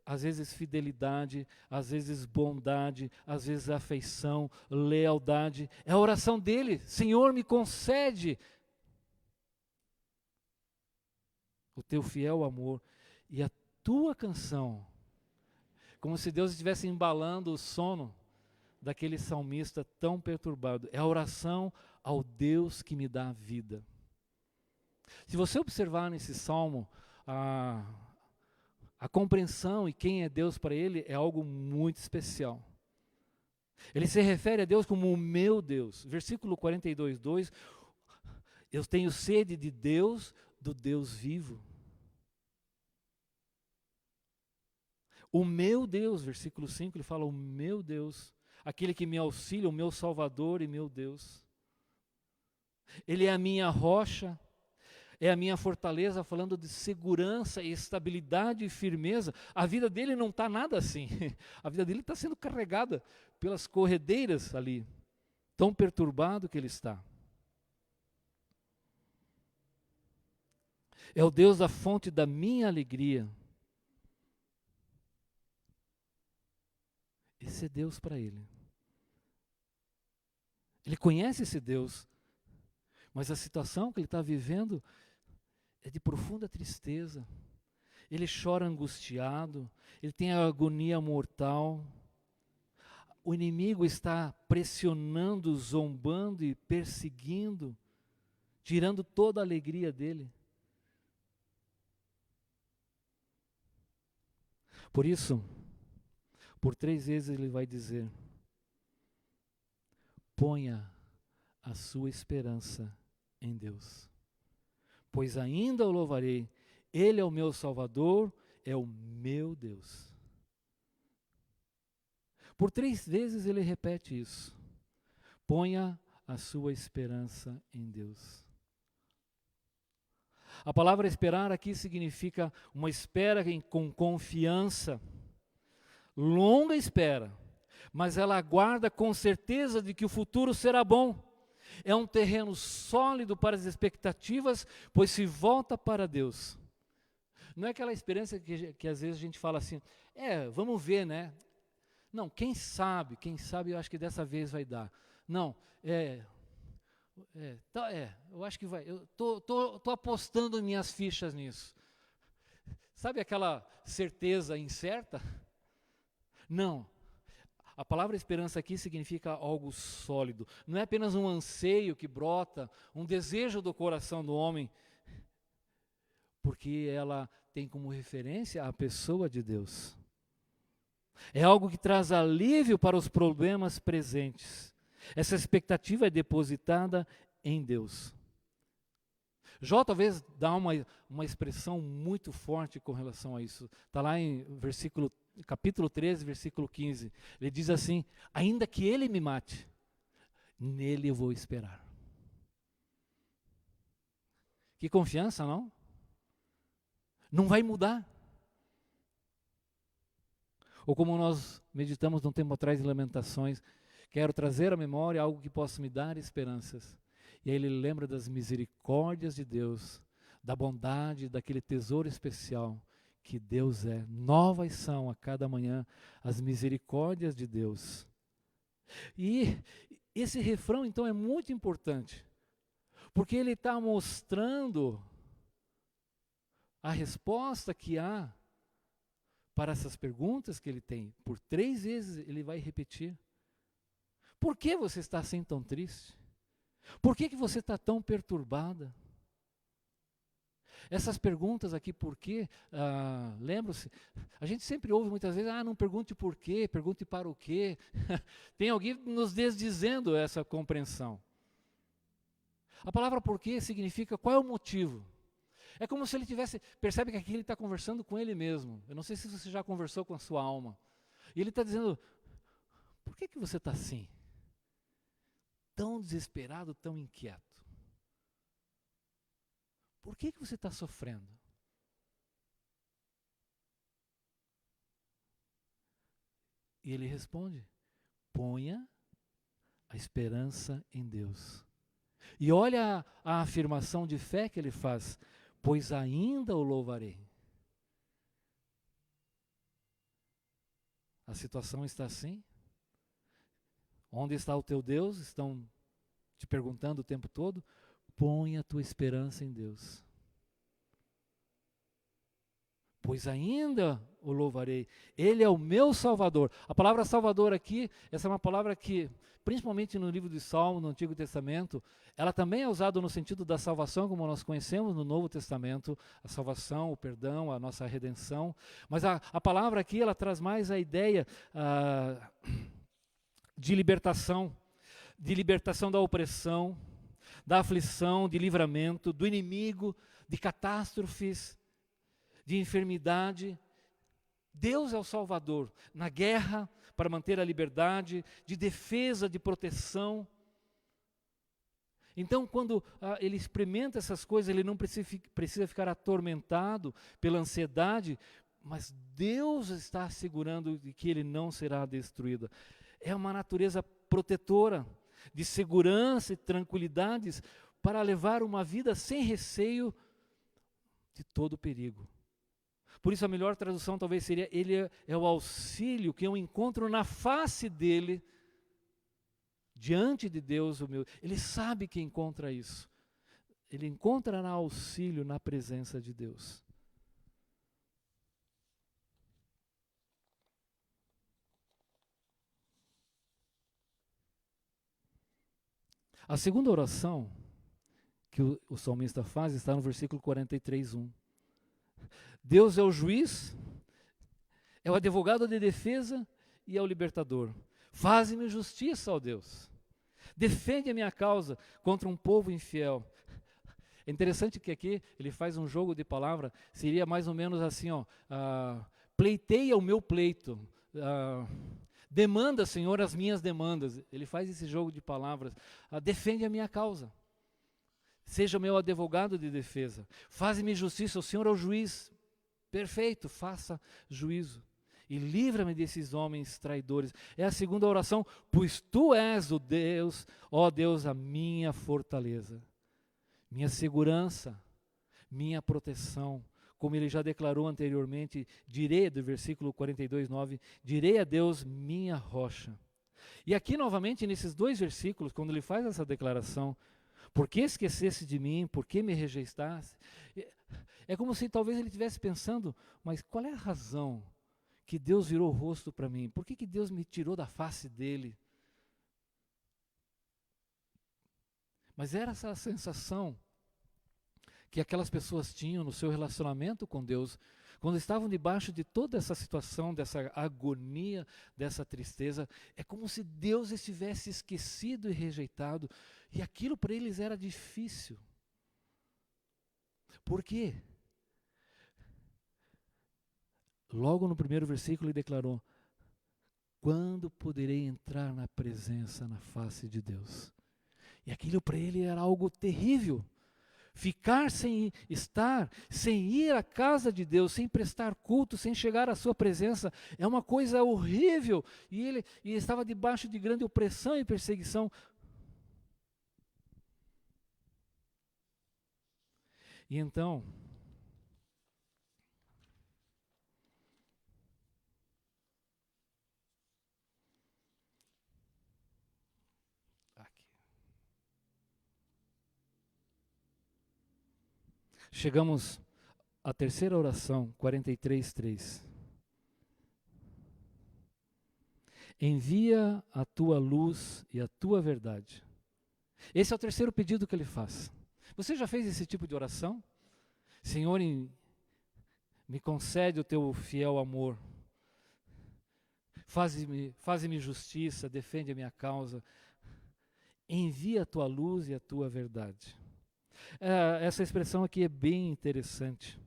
Às vezes fidelidade, às vezes bondade, às vezes afeição, lealdade. É a oração dele: Senhor, me concede o teu fiel amor. E a tua canção, como se Deus estivesse embalando o sono daquele salmista tão perturbado. É a oração ao Deus que me dá vida. Se você observar nesse salmo, a compreensão e quem é Deus para ele é algo muito especial. Ele se refere a Deus como o meu Deus. Versículo 42, 2, eu tenho sede de Deus, do Deus vivo. O meu Deus, versículo 5, ele fala o meu Deus, aquele que me auxilia, o meu Salvador e meu Deus. Ele é a minha rocha, é a minha fortaleza, falando de segurança, estabilidade e firmeza. A vida dele não está nada assim. A vida dele está sendo carregada pelas corredeiras ali, tão perturbado que ele está. É o Deus da fonte da minha alegria. Esse é Deus para ele. Ele conhece esse Deus, mas a situação que ele está vivendo é de profunda tristeza. Ele chora angustiado, ele tem a agonia mortal. O inimigo está pressionando, zombando e perseguindo, tirando toda a alegria dele. Por isso, por 3 vezes ele vai dizer: ponha a sua esperança em Deus, pois ainda o louvarei, Ele é o meu Salvador, é o meu Deus. Por 3 vezes ele repete isso: ponha a sua esperança em Deus. A palavra esperar aqui significa uma espera com confiança, longa espera, mas ela aguarda com certeza de que o futuro será bom. É um terreno sólido para as expectativas, pois se volta para Deus. Não é aquela experiência que às vezes a gente fala assim, vamos ver, né? Não, quem sabe, eu acho que dessa vez vai dar. Não, eu acho que vai, eu tô apostando minhas fichas nisso. Sabe aquela certeza incerta? Não. A palavra esperança aqui significa algo sólido. Não é apenas um anseio que brota, um desejo do coração do homem, porque ela tem como referência a pessoa de Deus. É algo que traz alívio para os problemas presentes. Essa expectativa é depositada em Deus. Jó talvez dá uma expressão muito forte com relação a isso. Está lá em capítulo 13, versículo 15. Ele diz assim: ainda que ele me mate, nele eu vou esperar. Que confiança, não? Não vai mudar. Ou como nós meditamos um tempo atrás em Lamentações, quero trazer à memória algo que possa me dar esperanças. E aí ele lembra das misericórdias de Deus, da bondade, daquele tesouro especial que Deus é. Novas são a cada manhã as misericórdias de Deus. E esse refrão então é muito importante, porque ele está mostrando a resposta que há para essas perguntas que ele tem. Por 3 vezes ele vai repetir. Por que você está assim tão triste? Por que você está tão perturbada? Essas perguntas aqui, por quê? Lembra-se, a gente sempre ouve muitas vezes, não pergunte por quê, pergunte para o quê. Tem alguém nos desdizendo essa compreensão. A palavra por quê significa qual é o motivo. É como se ele percebe que aqui ele está conversando com ele mesmo. Eu não sei se você já conversou com a sua alma. E ele está dizendo, por que você está assim? tão desesperado, tão inquieto? Por que você está sofrendo? E ele responde: ponha a esperança em Deus. E olha a afirmação de fé que ele faz: pois ainda o louvarei. A situação está assim? Onde está o teu Deus? Estão te perguntando o tempo todo. Põe a tua esperança em Deus. Pois ainda o louvarei. Ele é o meu Salvador. A palavra Salvador aqui, essa é uma palavra que, principalmente no livro de Salmo, no Antigo Testamento, ela também é usada no sentido da salvação, como nós conhecemos no Novo Testamento, a salvação, o perdão, a nossa redenção. Mas a palavra aqui, ela traz mais a ideia de libertação da opressão, da aflição, de livramento, do inimigo, de catástrofes, de enfermidade. Deus é o Salvador na guerra para manter a liberdade, de defesa, de proteção. Então, quando ele experimenta essas coisas, ele não precisa ficar atormentado pela ansiedade, mas Deus está assegurando de que ele não será destruído. É uma natureza protetora, de segurança e tranquilidades, para levar uma vida sem receio de todo perigo. Por isso a melhor tradução talvez seria: ele é o auxílio que eu encontro na face dele, diante de Deus o meu. Ele sabe que encontra isso. Ele encontrará auxílio na presença de Deus. A segunda oração que o salmista faz está no versículo 43:1. Deus é o juiz, é o advogado de defesa e é o libertador. Faze-me justiça, ó Deus. Defende a minha causa contra um povo infiel. É interessante que aqui ele faz um jogo de palavra, seria mais ou menos assim, pleiteia o meu pleito, demanda, Senhor, as minhas demandas. Ele faz esse jogo de palavras, defende a minha causa. Seja o meu advogado de defesa. Faze-me justiça, o Senhor é o juiz. Perfeito, faça juízo. E livra-me desses homens traidores. É a segunda oração. Pois tu és o Deus, ó Deus, a minha fortaleza, minha segurança, minha proteção. Como ele já declarou anteriormente, direi, do versículo 42:9, direi a Deus, minha rocha. E aqui novamente, nesses dois versículos, quando ele faz essa declaração, por que esquecesse de mim, por que me rejeitaste? É como se talvez ele estivesse pensando, mas qual é a razão que Deus virou o rosto para mim? Por que Deus me tirou da face dele? Mas era essa a sensação que aquelas pessoas tinham no seu relacionamento com Deus, quando estavam debaixo de toda essa situação, dessa agonia, dessa tristeza. É como se Deus estivesse esquecido e rejeitado, e aquilo para eles era difícil. Por quê? Logo no primeiro versículo ele declarou: quando poderei entrar na presença, na face de Deus? E aquilo para ele era algo terrível. Ficar sem estar, sem ir à casa de Deus, sem prestar culto, sem chegar à sua presença, é uma coisa horrível. E ele estava debaixo de grande opressão e perseguição. E então, chegamos à terceira oração, 43:3. Envia a tua luz e a tua verdade. Esse é o terceiro pedido que ele faz. Você já fez esse tipo de oração? Senhor, me concede o teu fiel amor. Faze-me justiça, defende a minha causa. Envia a tua luz e a tua verdade. Essa expressão aqui é bem interessante.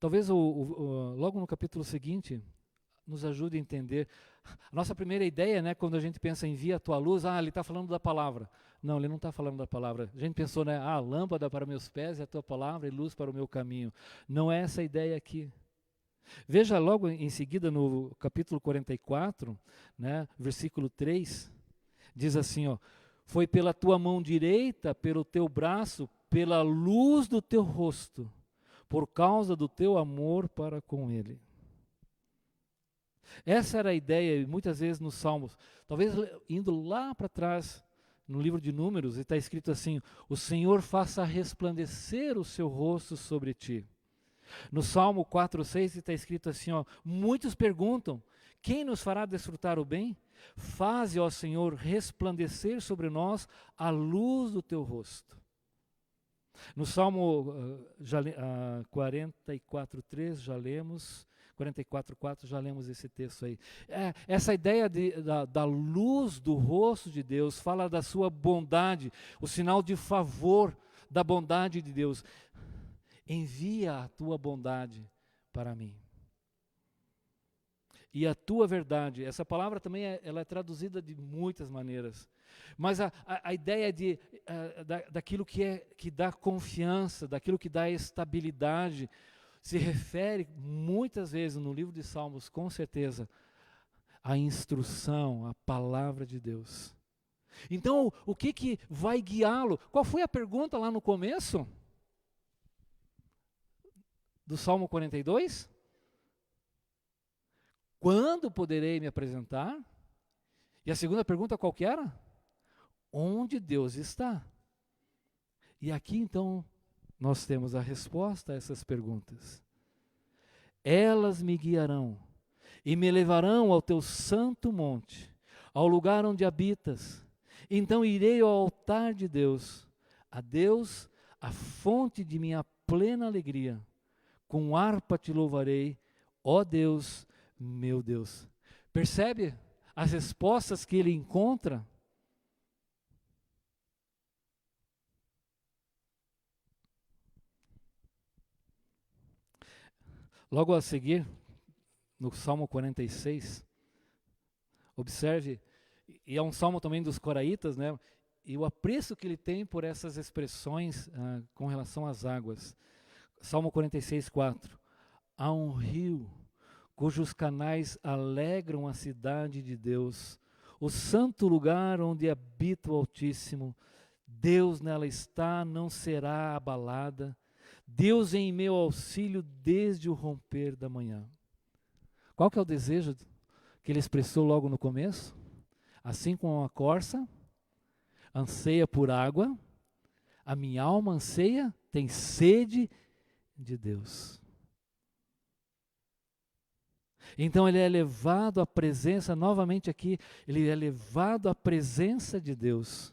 Talvez logo no capítulo seguinte nos ajude a entender. A nossa primeira ideia, né, quando a gente pensa em envia a tua luz, ele está falando da palavra. Não, ele não está falando da palavra. A gente pensou, né, lâmpada para meus pés é a tua palavra e luz para o meu caminho. Não é essa a ideia aqui. Veja logo em seguida no capítulo 44, né, versículo 3, diz assim, foi pela tua mão direita, pelo teu braço, pela luz do teu rosto, por causa do teu amor para com ele. Essa era a ideia, muitas vezes nos Salmos, talvez indo lá para trás, no livro de Números, está escrito assim, o Senhor faça resplandecer o seu rosto sobre ti. No Salmo 4:6 está escrito assim, muitos perguntam, quem nos fará desfrutar o bem? Faze, ó Senhor, resplandecer sobre nós a luz do teu rosto. No Salmo 44:3 já lemos, 44:4 já lemos esse texto aí. Essa ideia da luz do rosto de Deus fala da sua bondade, o sinal de favor da bondade de Deus. Envia a tua bondade para mim. E a tua verdade, essa palavra também ela é traduzida de muitas maneiras. Mas a ideia daquilo que dá confiança, daquilo que dá estabilidade, se refere muitas vezes no livro de Salmos, com certeza, à instrução, à palavra de Deus. Então, o que vai guiá-lo? Qual foi a pergunta lá no começo do Salmo 42? Quando poderei me apresentar? E a segunda pergunta qual que era? Onde Deus está? E aqui então nós temos a resposta a essas perguntas. Elas me guiarão e me levarão ao teu santo monte, ao lugar onde habitas. Então irei ao altar de Deus, a fonte de minha plena alegria. Com harpa te louvarei, ó Deus, meu Deus. Percebe as respostas que ele encontra? Logo a seguir, no Salmo 46, observe, e é um salmo também dos coraitas, né? E o apreço que ele tem por essas expressões com relação às águas. Salmo 46:4. Há um rio cujos canais alegram a cidade de Deus, o santo lugar onde habita o Altíssimo. Deus nela está, não será abalada. Deus em meu auxílio desde o romper da manhã. Qual que é o desejo que ele expressou logo no começo? Assim como a corça anseia por água, a minha alma anseia, tem sede de Deus. Então ele é levado à presença, novamente aqui, ele é levado à presença de Deus.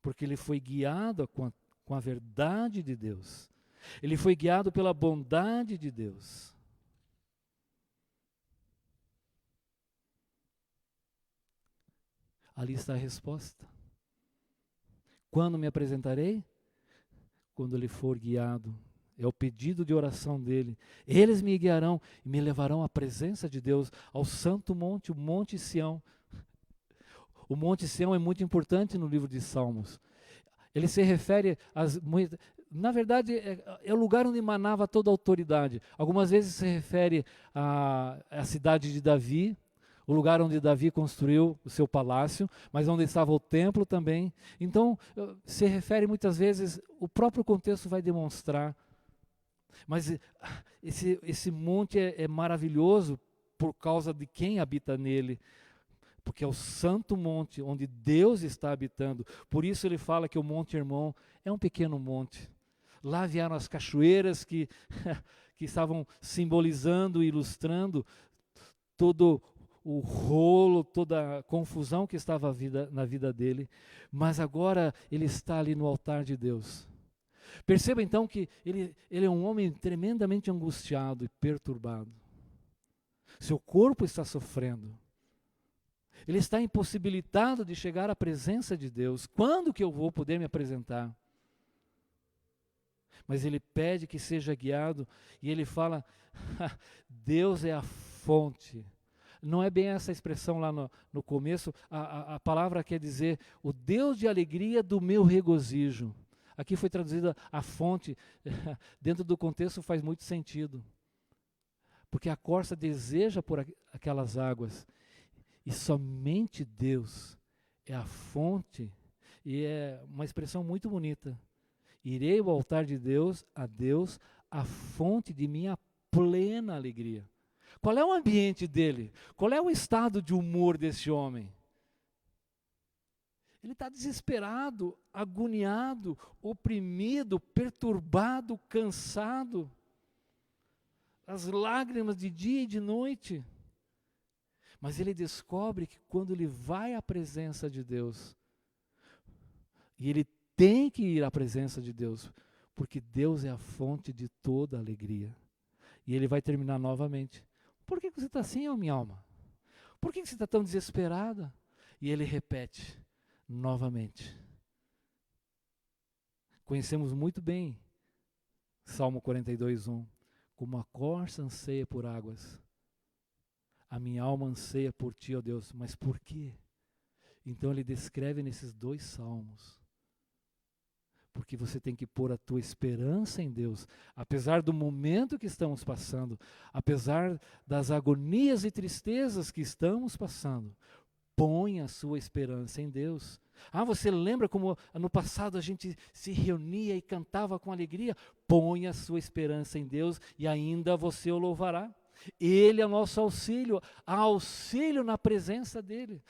Porque ele foi guiado com a verdade de Deus. Ele foi guiado pela bondade de Deus. Ali está a resposta. Quando me apresentarei? Quando ele for guiado. É o pedido de oração dele. Eles me guiarão e me levarão à presença de Deus, ao santo monte, o Monte Sião. O Monte Sião é muito importante no livro de Salmos. Ele se refere na verdade, é o lugar onde emanava toda a autoridade. Algumas vezes se refere à cidade de Davi, o lugar onde Davi construiu o seu palácio, mas onde estava o templo também. Então, se refere muitas vezes, o próprio contexto vai demonstrar. Mas esse monte é maravilhoso por causa de quem habita nele. Porque é o santo monte onde Deus está habitando. Por isso ele fala que o Monte Hermon é um pequeno monte. Lá vieram as cachoeiras que estavam simbolizando, ilustrando todo o rolo, toda a confusão que estava na vida dele. Mas agora ele está ali no altar de Deus. Perceba então que ele é um homem tremendamente angustiado e perturbado. Seu corpo está sofrendo. Ele está impossibilitado de chegar à presença de Deus. Quando que eu vou poder me apresentar? Mas ele pede que seja guiado e ele fala, Deus é a fonte. Não é bem essa expressão lá no começo, a palavra quer dizer, o Deus de alegria do meu regozijo. Aqui foi traduzida a fonte, dentro do contexto faz muito sentido. Porque a corça deseja por aquelas águas, e somente Deus é a fonte, e é uma expressão muito bonita. Irei ao altar de Deus, a fonte de minha plena alegria. Qual é o ambiente dele? Qual é o estado de humor desse homem? Ele está desesperado, agoniado, oprimido, perturbado, cansado. As lágrimas de dia e de noite. Mas ele descobre que quando ele vai à presença de Deus, e ele tem que ir à presença de Deus, porque Deus é a fonte de toda alegria. E ele vai terminar novamente. Por que você está assim, ó, minha alma? Por que você está tão desesperada? E ele repete novamente. Conhecemos muito bem Salmo 42:1. Como a corça anseia por águas, a minha alma anseia por ti, ó Deus. Mas por quê? Então ele descreve nesses 2 salmos. Porque você tem que pôr a tua esperança em Deus, apesar do momento que estamos passando, apesar das agonias e tristezas que estamos passando, põe a sua esperança em Deus. Você lembra como no passado a gente se reunia e cantava com alegria? Põe a sua esperança em Deus e ainda você o louvará. Ele é o nosso auxílio, há auxílio na presença dele.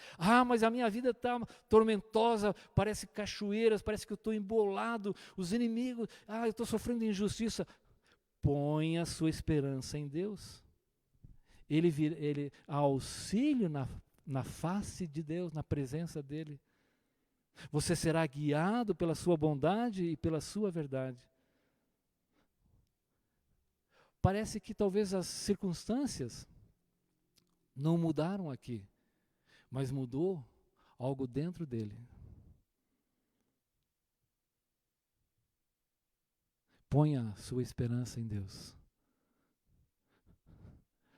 Mas a minha vida está tormentosa, parece cachoeiras, parece que eu estou embolado, os inimigos, eu estou sofrendo injustiça. Põe a sua esperança em Deus. Ele há auxílio na face de Deus, na presença dele. Você será guiado pela sua bondade e pela sua verdade. Parece que talvez as circunstâncias não mudaram aqui, mas mudou algo dentro dele. Ponha a sua esperança em Deus.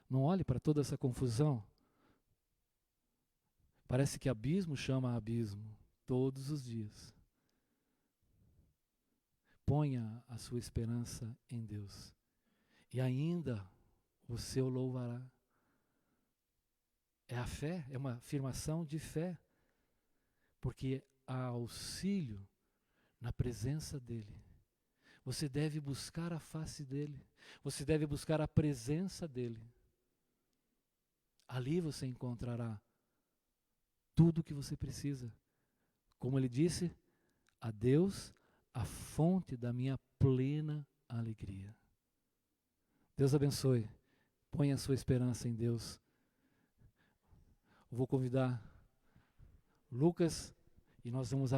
Não olhe para toda essa confusão. Parece que abismo chama abismo todos os dias. Ponha a sua esperança em Deus. E ainda você o louvará. É a fé, é uma afirmação de fé. Porque há auxílio na presença dele. Você deve buscar a face dele. Você deve buscar a presença dele. Ali você encontrará tudo o que você precisa. Como ele disse, a Deus, a fonte da minha plena alegria. Deus abençoe. Ponha a sua esperança em Deus. Eu vou convidar Lucas e nós vamos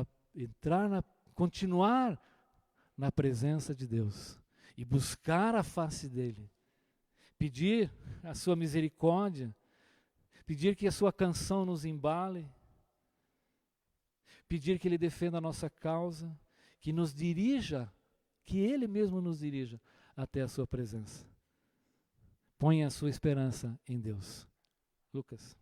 continuar na presença de Deus e buscar a face dele. Pedir a sua misericórdia, pedir que a sua canção nos embale, pedir que ele defenda a nossa causa, que nos dirija, que ele mesmo nos dirija até a sua presença. Ponha a sua esperança em Deus. Lucas.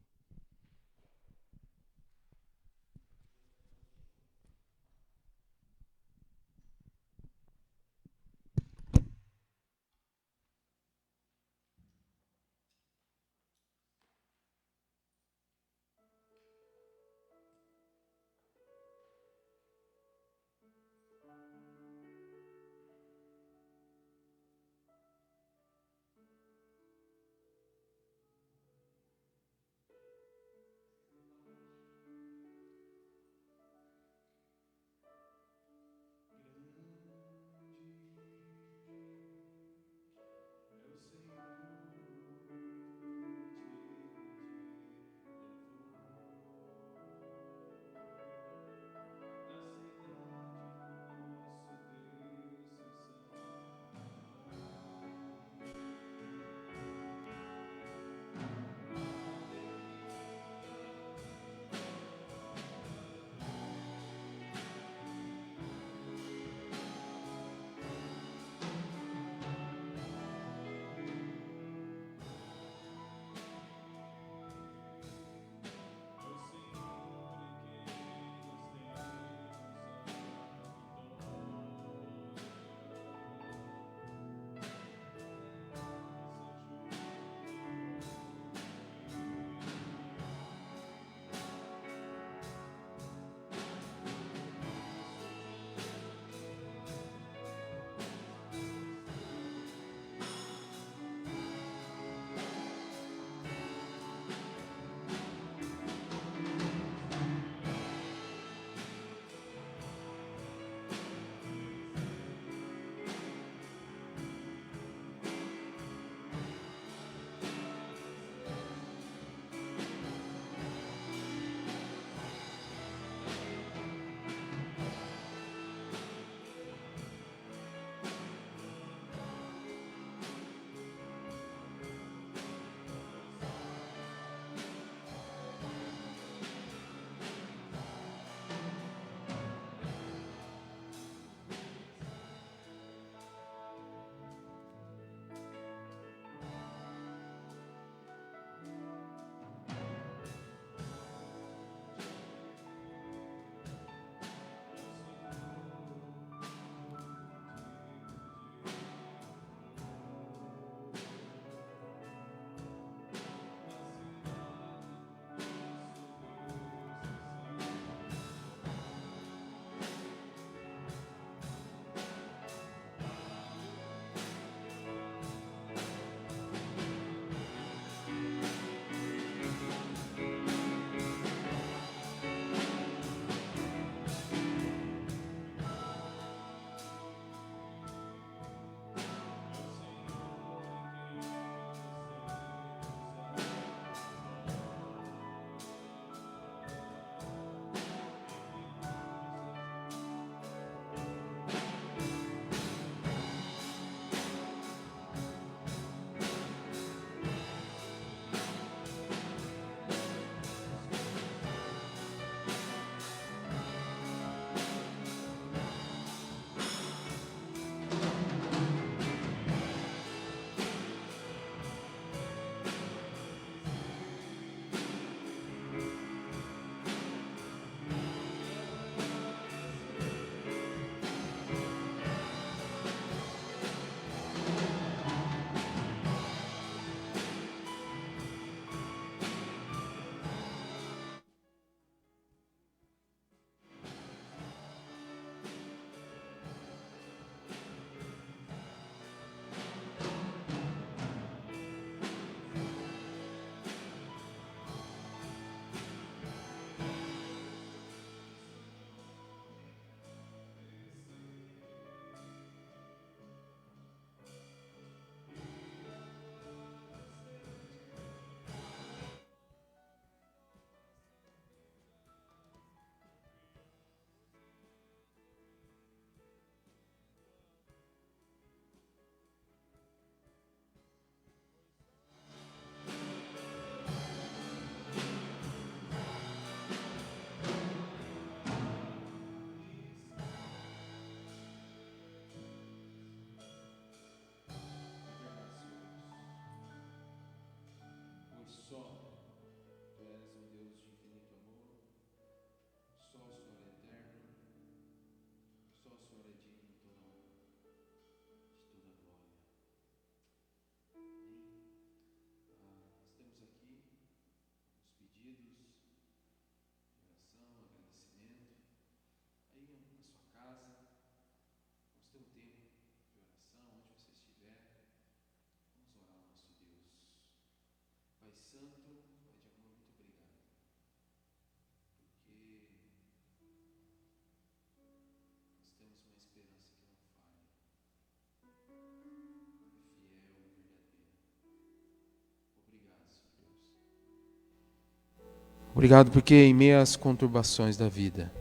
Obrigado porque em meio às conturbações da vida,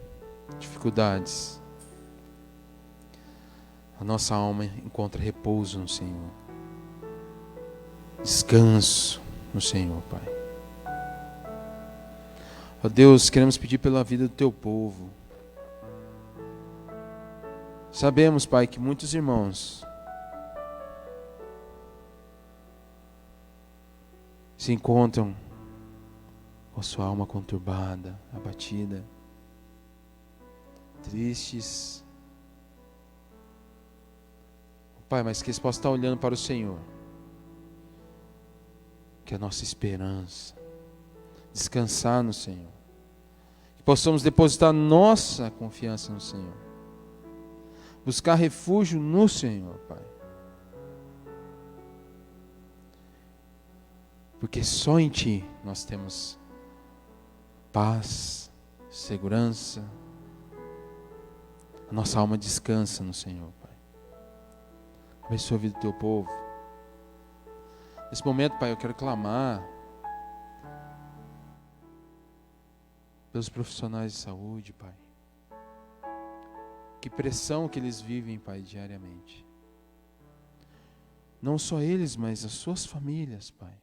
dificuldades, a nossa alma encontra repouso no Senhor. Descanso no Senhor, Pai. Ó Deus, queremos pedir pela vida do Teu povo. Sabemos, Pai, que muitos irmãos se encontram com a sua alma conturbada, abatida, tristes. Pai, mas que eles possam estar olhando para o Senhor, que é a nossa esperança, descansar no Senhor, que possamos depositar nossa confiança no Senhor, buscar refúgio no Senhor, Pai, porque só em Ti nós temos paz, segurança, a nossa alma descansa no Senhor, Pai. Abençoa a vida do Teu povo. Nesse momento, Pai, eu quero clamar pelos profissionais de saúde, Pai. Que pressão que eles vivem, Pai, diariamente. Não só eles, mas as suas famílias, Pai.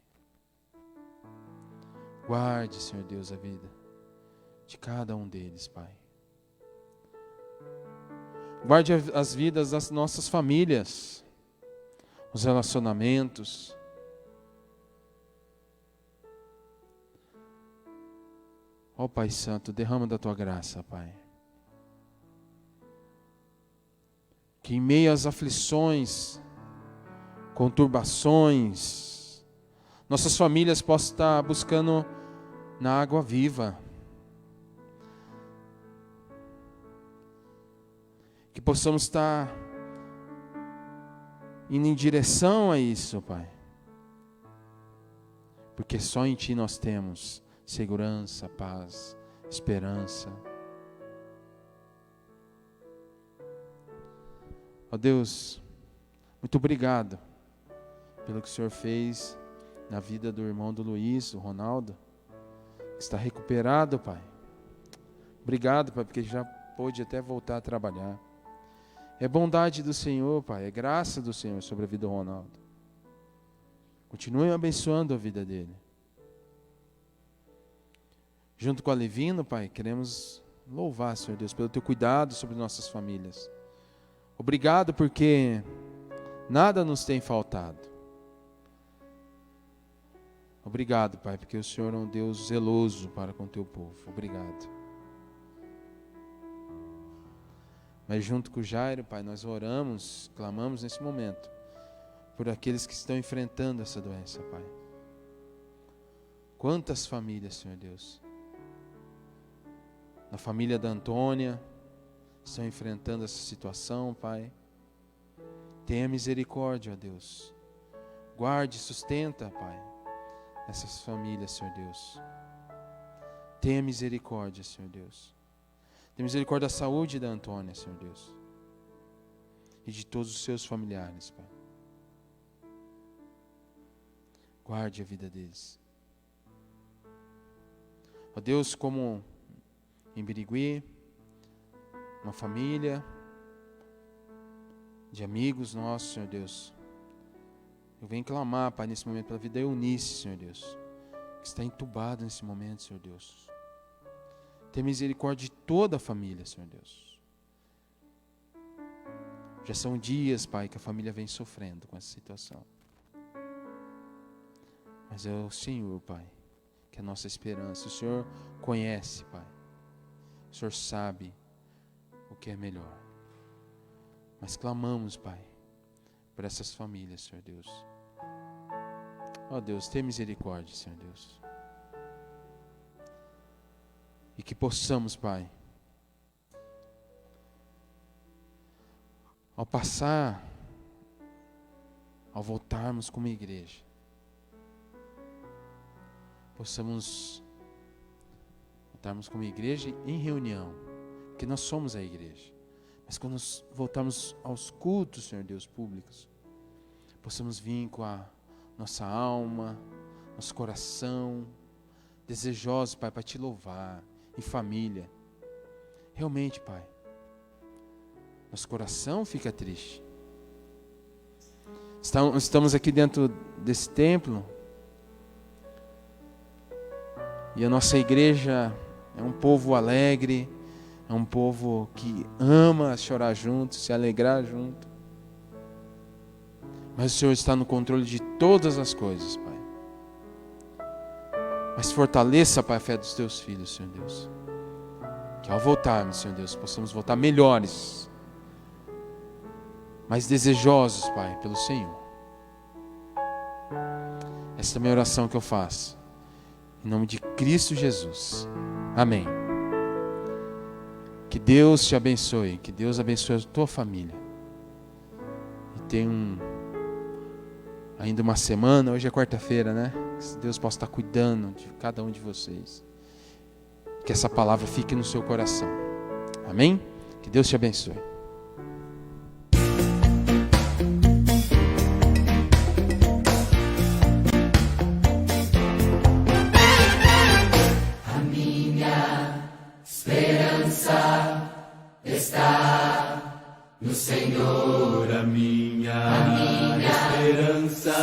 Guarde, Senhor Deus, a vida de cada um deles, Pai. Guarde as vidas das nossas famílias, os relacionamentos. Ó Pai Santo, derrama da Tua graça, Pai. Que em meio às aflições, conturbações, nossas famílias possam estar buscando na água viva. Que possamos estar indo em direção a isso, Pai. Porque só em Ti nós temos segurança, paz, esperança. Ó Deus, muito obrigado pelo que o Senhor fez na vida do irmão do Luiz, o Ronaldo, que está recuperado, Pai. Obrigado, Pai, porque já pôde até voltar a trabalhar. É bondade do Senhor, Pai, é graça do Senhor sobre a vida do Ronaldo. Continue abençoando a vida dele. Junto com a Levino, Pai, queremos louvar, Senhor Deus, pelo Teu cuidado sobre nossas famílias. Obrigado porque nada nos tem faltado. Obrigado, Pai, porque o Senhor é um Deus zeloso para com o Teu povo. Obrigado. Mas junto com o Jairo, Pai, nós oramos, clamamos nesse momento por aqueles que estão enfrentando essa doença, Pai. Quantas famílias, Senhor Deus, na família da Antônia, estão enfrentando essa situação, Pai. Tenha misericórdia, ó Deus. Guarde, sustenta, Pai, essas famílias, Senhor Deus. Tenha misericórdia, Senhor Deus. Tenha misericórdia da saúde da Antônia, Senhor Deus. E de todos os seus familiares, Pai. Guarde a vida deles. Ó Deus, como em Birigui, uma família de amigos nossos, Senhor Deus. Eu venho clamar, Pai, nesse momento pela vida da Eunice, Senhor Deus, que está entubada nesse momento, Senhor Deus. Tenha misericórdia de toda a família, Senhor Deus. Já são dias, Pai, que a família vem sofrendo com essa situação. Mas é o Senhor, Pai, que é a nossa esperança. O Senhor conhece, Pai. O Senhor sabe o que é melhor. Mas clamamos, Pai, por essas famílias, Senhor Deus. Ó Deus, tenha misericórdia, Senhor Deus. E que possamos, Pai, ao passar, ao voltarmos como igreja, possamos voltarmos como igreja em reunião, porque nós somos a igreja. Mas quando nós voltarmos aos cultos, Senhor Deus, públicos, possamos vir com a nossa alma, nosso coração, desejosos, Pai, para Te louvar, em família. Realmente, Pai, nosso coração fica triste. Estamos aqui dentro desse templo, e a nossa igreja é um povo alegre, é um povo que ama chorar junto, se alegrar junto. Mas o Senhor está no controle de todas as coisas, Pai. Mas fortaleça, Pai, a fé dos Teus filhos, Senhor Deus. Que ao voltarmos, Senhor Deus, possamos voltar melhores, mais desejosos, Pai, pelo Senhor. Essa é a minha oração que eu faço. Em nome de Cristo Jesus. Amém. Que Deus te abençoe. Que Deus abençoe a tua família. E tem ainda uma semana. Hoje é quarta-feira, né? Que Deus possa estar cuidando de cada um de vocês. Que essa palavra fique no seu coração. Amém? Que Deus te abençoe. Está no Senhor, a minha esperança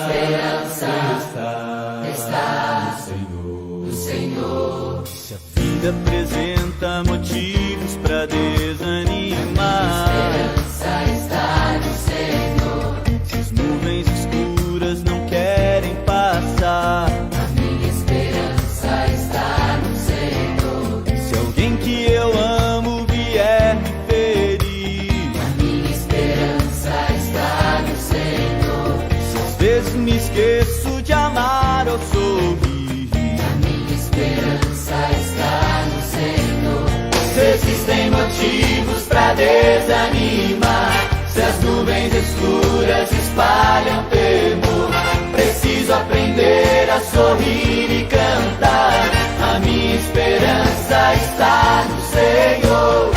está no Senhor. Se a vida apresenta motivos para desanimar, A esperança está no Senhor. se as nuvens escuras não querem passar, A minha esperança está no Senhor. se alguém que eu amo vier me ferir, A minha esperança está no Senhor. se às vezes me esqueço de amar ou sorrir, A minha esperança está no Senhor. se existem motivos para desanimar, se as nuvens escuras espalham temor, preciso aprender a sorrir e cantar. A minha esperança está no Senhor.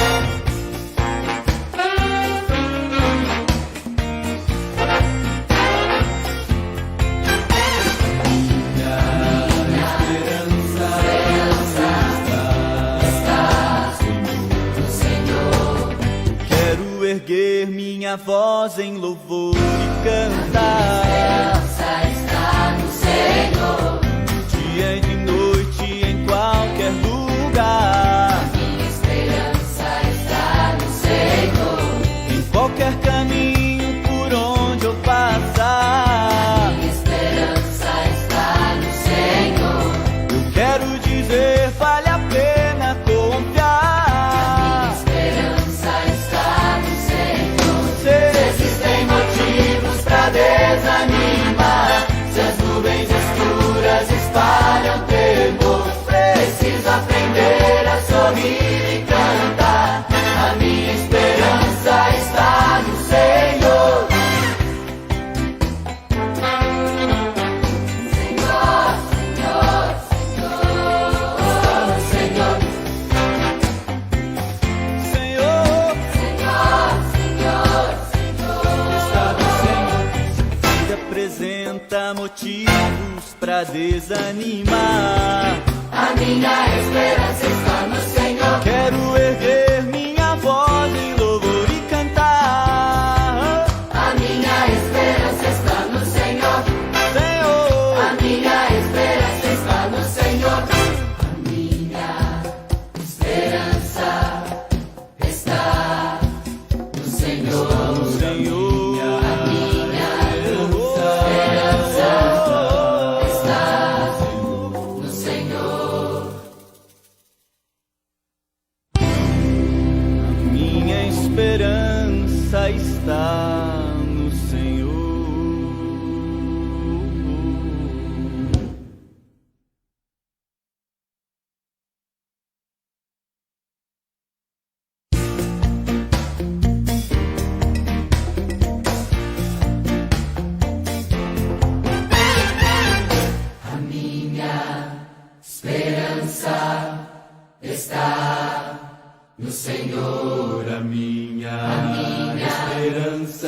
Quero erguer minha voz em louvor e cantar, Esperança está no Senhor. dia e de noite em qualquer lugar, Minha esperança está no Senhor. em qualquer caminho por onde eu passar. Minha esperança está no Senhor. Eu quero dizer, vale a pena confiar. Esperança está no Senhor. Se existem motivos para desanimar, se as nuvens escuras espalham temor, preciso aprender a sorrir e cantar. A minha esperança está no Senhor. Senhor, Senhor, Senhor. Está no Senhor. Senhor, Senhor, Senhor, Senhor. está no Senhor. Se a vida apresenta motivos para desanimar, A minha esperança está no Senhor. quero erguer minha voz em louvor e cantar. A minha esperança está no Senhor. Senhor, A minha esperança está no Senhor. A minha esperança está no Senhor. Senhor, No Senhor. minha esperança está no Senhor. A minha esperança está no Senhor. A minha esperança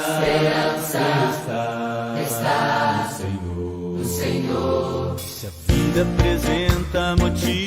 está Está no Senhor. no Senhor. Se a vida apresenta apresenta motivos